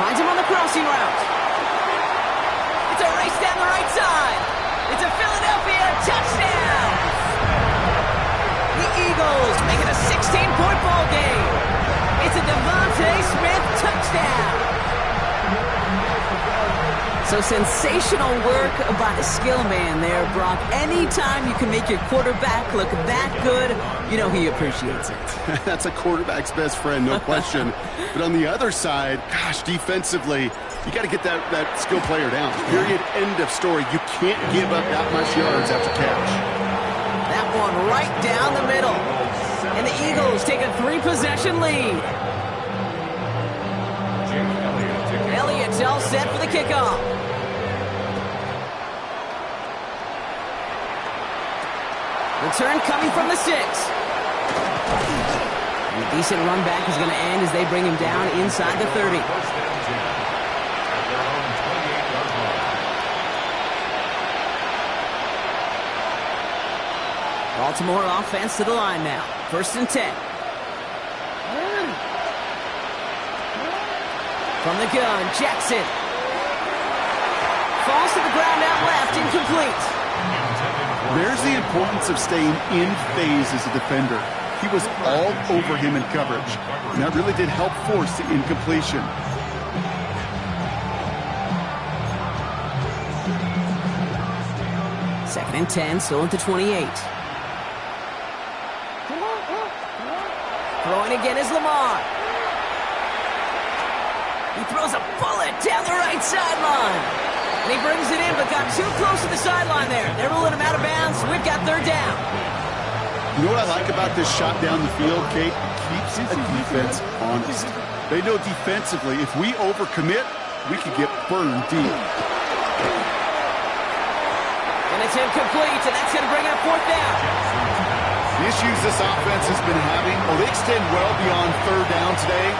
Finds him on the crossing route. It's a race down the right side. It's a Philadelphia touchdown. The Eagles make it a 16-point ball game. It's a Devontae Smith touchdown. So sensational work by the skill man there, Brock. Anytime you can make your quarterback look that good, you know he appreciates it.
That's a quarterback's best friend, no question. But on the other side, gosh, defensively, you got to get that skill player down. Period, end of story. You can't give up that much yards after catch.
That one right down the middle. And the Eagles take a 3-possession lead. Elliott's all set for the kickoff. Return coming from the 6. A decent run back is going to end as they bring him down inside the 30. Baltimore offense to the line now. 1st and 10. From the gun, Jackson. Falls to the ground out left, incomplete.
There's the importance of staying in phase as a defender. He was all over him in coverage, and that really did help force the incompletion.
Second and 10, still at the 28. Throwing again is Lamar. He throws a bullet down the right sideline. And he brings it in, but got too close to the sideline there. They're ruling him out of bounds. We've got 3rd down.
You know what I like about this shot down the field, Kate? It keeps the defense honest. They know defensively, if we overcommit, we could get burned deep.
And it's incomplete, and that's going to bring up 4th down.
The issues this offense has been having, they extend well beyond 3rd down today.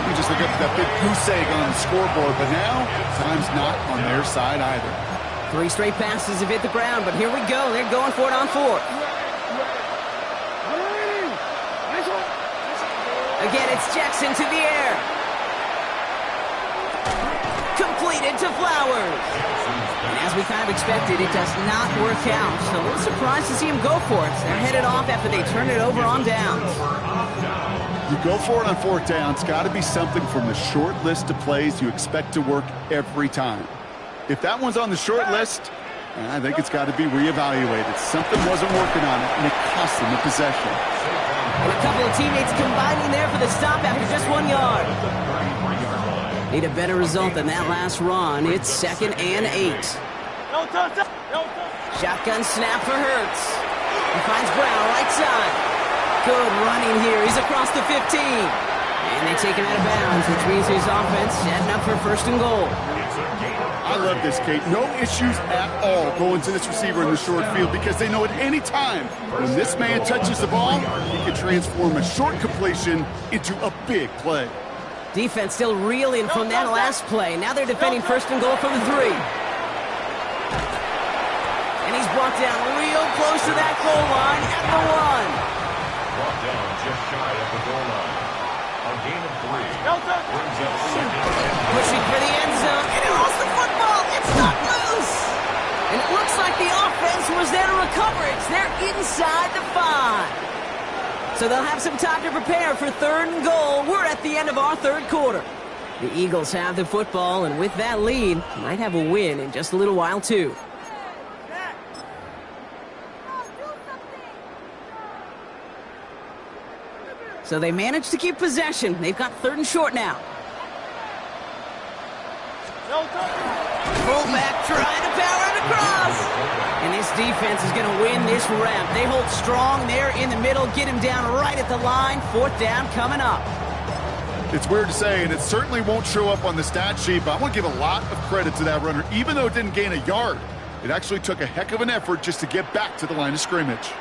You just look up at that big goose egg on the scoreboard, but now, time's not on their side either.
3 straight passes have hit the ground, but here we go. They're going for it on 4th. Again, it's Jackson to the air. Completed to Flowers. And as we kind of expected, it does not work out. So a little surprised to see him go for it. They're headed off after they turn it over on downs.
You go for it on 4th down. It's got to be something from the short list of plays you expect to work every time. If that one's on the short list, I think it's got to be reevaluated. Something wasn't working on it, and it cost them the possession.
And a couple of teammates combining there for the stop after just 1 yard. Need a better result than that last run. It's 2nd and 8. Shotgun snap for Hurts. He finds Brown right side. Good running here. He's across the 15. And they take him out of bounds, which means his offense setting up for 1st and goal.
I love this, Kate. No issues at all going to this receiver in the short field because they know at any time when this man touches the ball, he can transform a short completion into a big play.
Defense still reeling from that last play. Now they're defending 1st and goal from the 3. And he's brought down real close to that goal line at the 1.
Brought down just shy of the goal line. A gain of 3. Brings up 2nd.
Pushing for the end zone, and he lost the football. It's not loose. And it looks like the offense was there to recover it. They're inside the 5. So they'll have some time to prepare for 3rd and goal. We're at the end of our 3rd quarter. The Eagles have the football, and with that lead, might have a win in just a little while, too. So they managed to keep possession. They've got 3rd and short now. Fullback trying to power it across. And this defense is going to win this rep. They hold strong there in the middle, get him down right at the line. 4th down coming up.
It's weird to say, and it certainly won't show up on the stat sheet, but I want to give a lot of credit to that runner. Even though it didn't gain a yard, it actually took a heck of an effort just to get back to the line of scrimmage.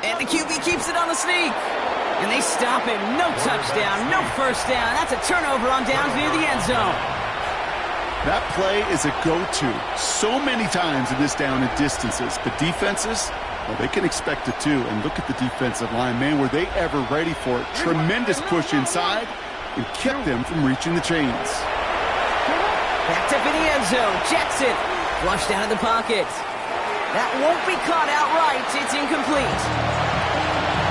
And the QB keeps it on the sneak. And they stop him. No touchdown, no 1st down. That's a turnover on downs near the end zone.
That play is a go-to so many times in this down and distances. But defenses, well, they can expect it too. And look at the defensive line. Man, were they ever ready for it. Tremendous push inside and kept them from reaching the chains.
Backed up in the end zone. Jackson flushed out of the pocket. That won't be caught outright. It's incomplete.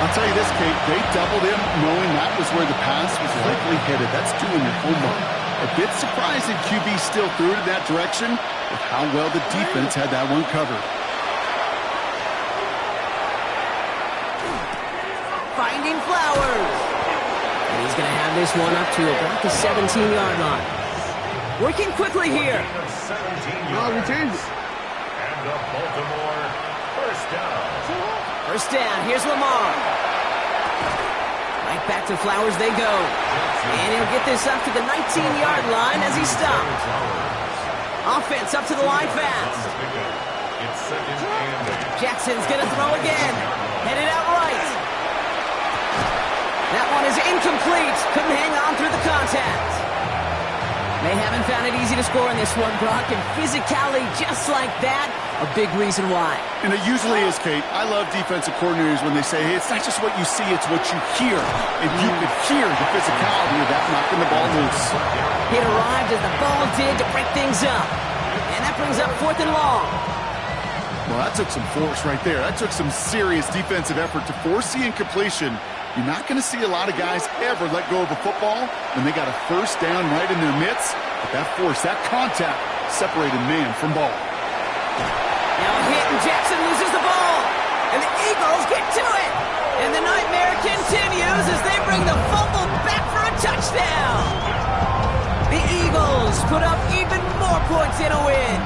I'll tell you this, Kate, they doubled him knowing that was where the pass was likely headed. That's doing your homework. A bit surprising QB still threw it in that direction with how well the defense had that one covered.
Finding Flowers. And he's going to have this one up to about the 17-yard line. Working quickly here.
Oh, we changed it.
And the Baltimore first down.
First down. Here's Lamar. Right back to Flowers they go. And he'll get this up to the 19-yard line as he stopped. Offense up to the line fast.
It's second and 8.
Jackson's going to throw again. Headed out right. That one is incomplete. Couldn't hang on through the contact. They haven't found it easy to score in this one, Brock, and physicality just like that, a big reason why.
And it usually is, Kate. I love defensive coordinators when they say, hey, it's not just what you see, it's what you hear. And you could hear the physicality of that knocking the ball loose.
It arrived as the ball did to break things up. And that brings up 4th and long.
Well, that took some force right there. That took some serious defensive effort to force the incompletion. You're not going to see a lot of guys ever let go of a football when they got a first down right in their midst. But that force, that contact, separated man from ball.
Now a hit and Jackson loses the ball. And the Eagles get to it. And the nightmare continues as they bring the fumble back for a touchdown. The Eagles put up even more points in a win.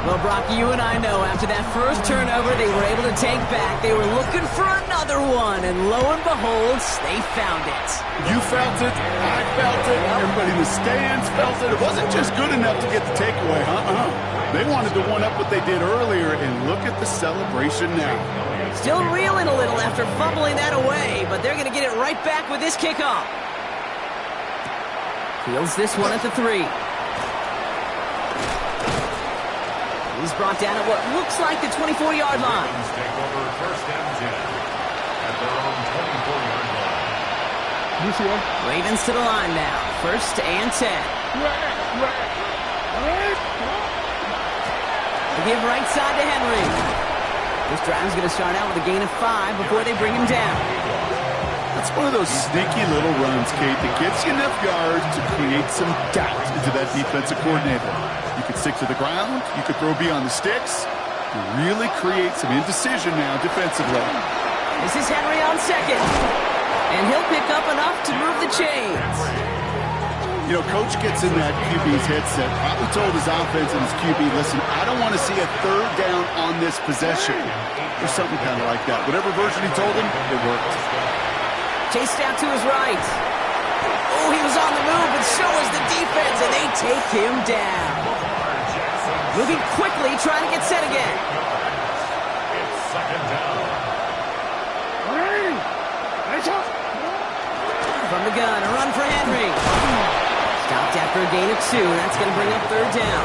Well, Brock, you and I know after that first turnover they were able to take back. They were looking for another one, and lo and behold, they found it.
You felt it, I felt it, everybody in the stands felt it. It wasn't just good enough to get the takeaway, They wanted to one-up what they did earlier, and look at the celebration now.
Still reeling a little after fumbling that away, but they're going to get it right back with this kickoff. Fields this one at the 3. He's brought down at what looks like the 24-yard line.
Take over first and 10 at their own 24-yard line.
Ravens to the line now. First and 10. They give right side to Henry. This drive's going to start out with a gain of 5 before they bring him down.
That's one of those sneaky little runs, Kate, that gets you enough yards to create some doubt into that defensive coordinator. You could stick to the ground, you could throw beyond the sticks, you really create some indecision now defensively.
This is Henry on second, and he'll pick up enough to move the chains.
You know, Coach gets in that QB's headset, probably told his offense and his QB, listen, I don't want to see a third down on this possession. Or something kind of like that. Whatever version he told him, it worked.
Chased out to his right. Oh, he was on the move, but so was the defense, and they take him down. Moving quickly, trying to get set again.
It's second down.
From the gun, a run for Henry. Stopped after a gain of 2. That's going to bring up 3rd down.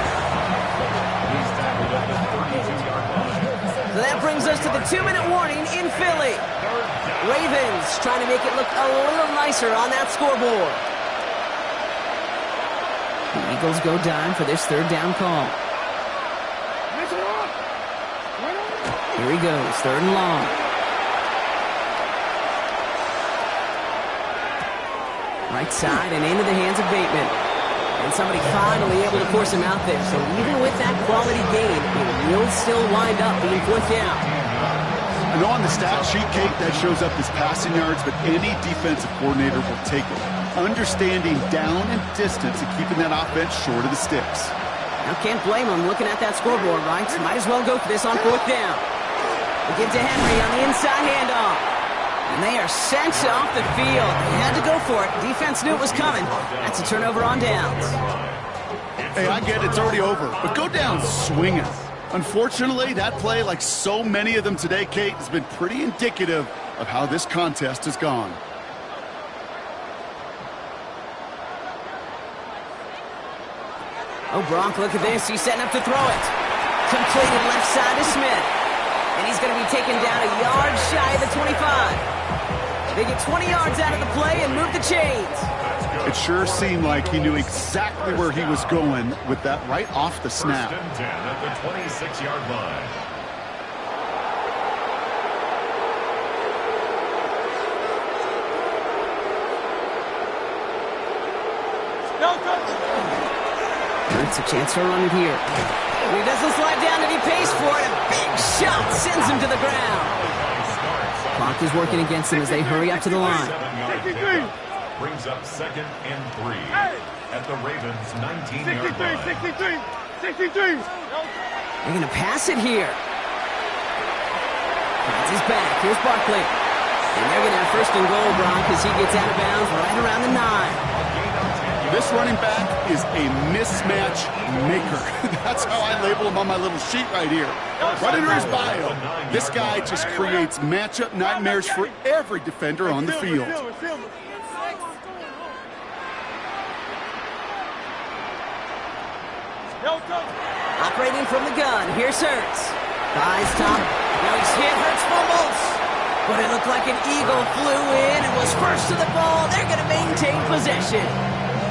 He's tackled at the 32-yard line.
So that brings us to the 2-minute warning in Philly. Ravens trying to make it look a little nicer on that scoreboard. The Eagles go dime for this 3rd down call. Here he goes, 3rd and long. Right side and into the hands of Bateman. And somebody finally able to force him out there. So even with that quality gain, it will still wind up being 4th down.
I know on the stat sheet, Kate, that shows up as passing yards, but any defensive coordinator will take it. Understanding down and distance and keeping that offense short of the sticks.
Now can't blame him looking at that scoreboard, right? Might as well go for this on 4th down. They give to Henry on the inside handoff. And they are sent off the field. They had to go for it. Defense knew it was coming. That's a turnover on downs.
Hey, I get it. It's already over. But go down swinging. Unfortunately, that play, like so many of them today, Kate, has been pretty indicative of how this contest has gone.
Oh, Brock, look at this. He's setting up to throw it. Completed left side to Smith. And he's going to be taken down a yard shy of the 25. They get 20 yards out of the play and move the chains.
It sure seemed like he knew exactly where he was going with that right off the snap.
First and 10 at the 26-yard line.
It's a chance to run it here. And he doesn't slide down and he pays for it. A big shot sends him to the ground. Clock is working against him as they hurry up to the line.
brings up 2nd and 3 at the Ravens' 19-yard line.
63.
They're going to pass it here. Finds his back. Here's Barkley. And they're going to have 1st and goal, Bron, because he gets out of bounds right around the 9.
This running back is a mismatch maker. That's how I label him on my little sheet right here. Right under his bio, this guy just creates matchup nightmares for every defender on the field.
Operating from the gun, here's Hurts. Thighs top. Now he's hit, Hurts fumbles. But it looked like an eagle flew in and was first to the ball. They're going to maintain possession.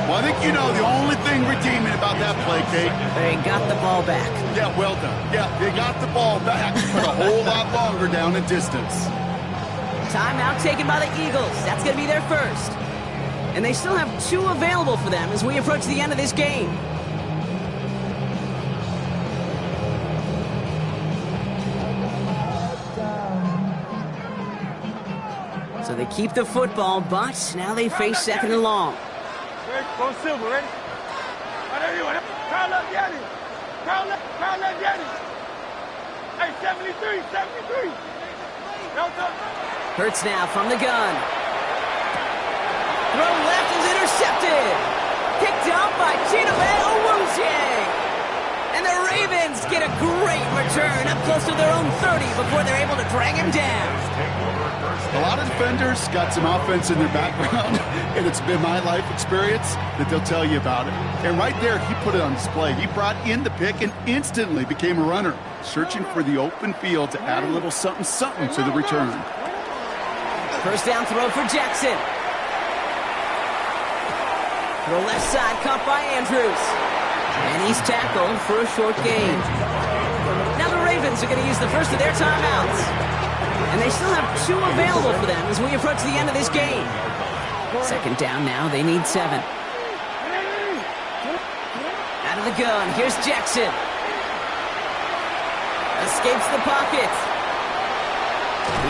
Well, I think you know the only thing redeeming about that play, Kate.
They got the ball back.
Yeah, well done. Yeah, they got the ball back, but a whole lot longer down in distance.
Timeout taken by the Eagles. That's going to be their first. And they still have 2 available for them as we approach the end of this game. So they keep the football, but now they face 2nd and long.
Go Silver, ready? Crowd left, Yanni. Crowd left, Yanni. Hey, 73.
Hurts now from the gun. Throw left is intercepted. Picked up by Chidobe Awuzie. And the Ravens get a great return up close to their own 30 before they're able to drag him down.
A lot of defenders got some offense in their background, and it's been my life experience that they'll tell you about it. And right there, he put it on display. He brought in the pick and instantly became a runner, searching for the open field to add a little something to the return.
First down throw for Jackson. Throw left side, caught by Andrews. And he's tackled for a short gain. Now the Ravens are going to use the first of their timeouts. And they still have 2 available for them as we approach the end of this game. 2nd down now, they need 7. Out of the gun, here's Jackson. Escapes the pocket.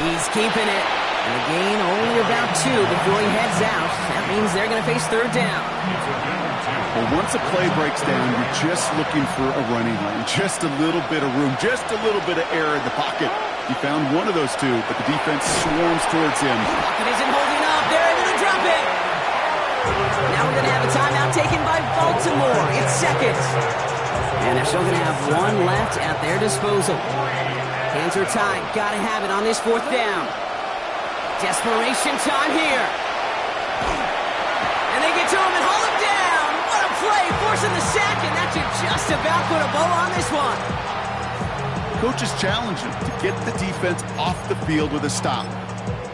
He's keeping it. And the gain only about 2 before he heads out. That means they're going to face 3rd down.
Well, once a play breaks down, you're just looking for a running lane. Just a little bit of room, just a little bit of air in the pocket. He found one of those 2, but the defense swarms towards him.
Pocket isn't holding up. They're able to drop it. Now we're going to have a timeout taken by Baltimore. It's 2nd. And they're still going to have 1 left at their disposal. Hands are tied. Got to have it on this 4th down. Desperation time here. And they get to him and haul him down. What a play, forcing the sack, and that should just about put a bow on this one.
Coaches challenge him to get the defense off the field with a stop.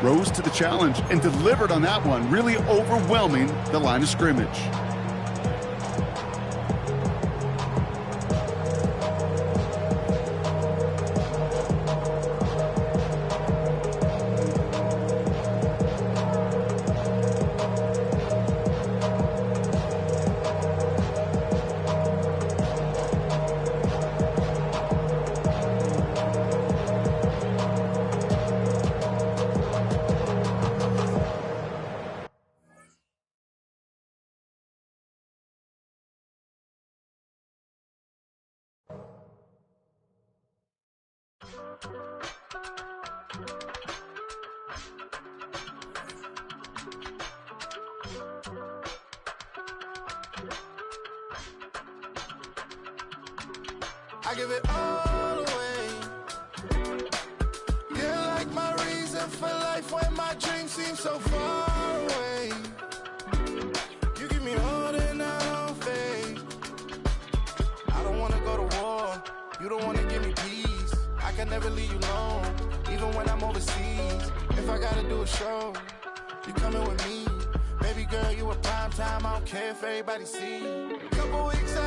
Rose to the challenge and delivered on that one, really overwhelming the line of scrimmage.
I give it all away. You're like my reason for life when my dreams seem so far away. You give me all that I don't fade. I don't wanna go to war. You don't wanna give me peace. I can never leave you alone, even when I'm overseas. If I gotta do a show, you coming with me. Baby girl, you a prime time. I don't care if everybody see. Couple weeks I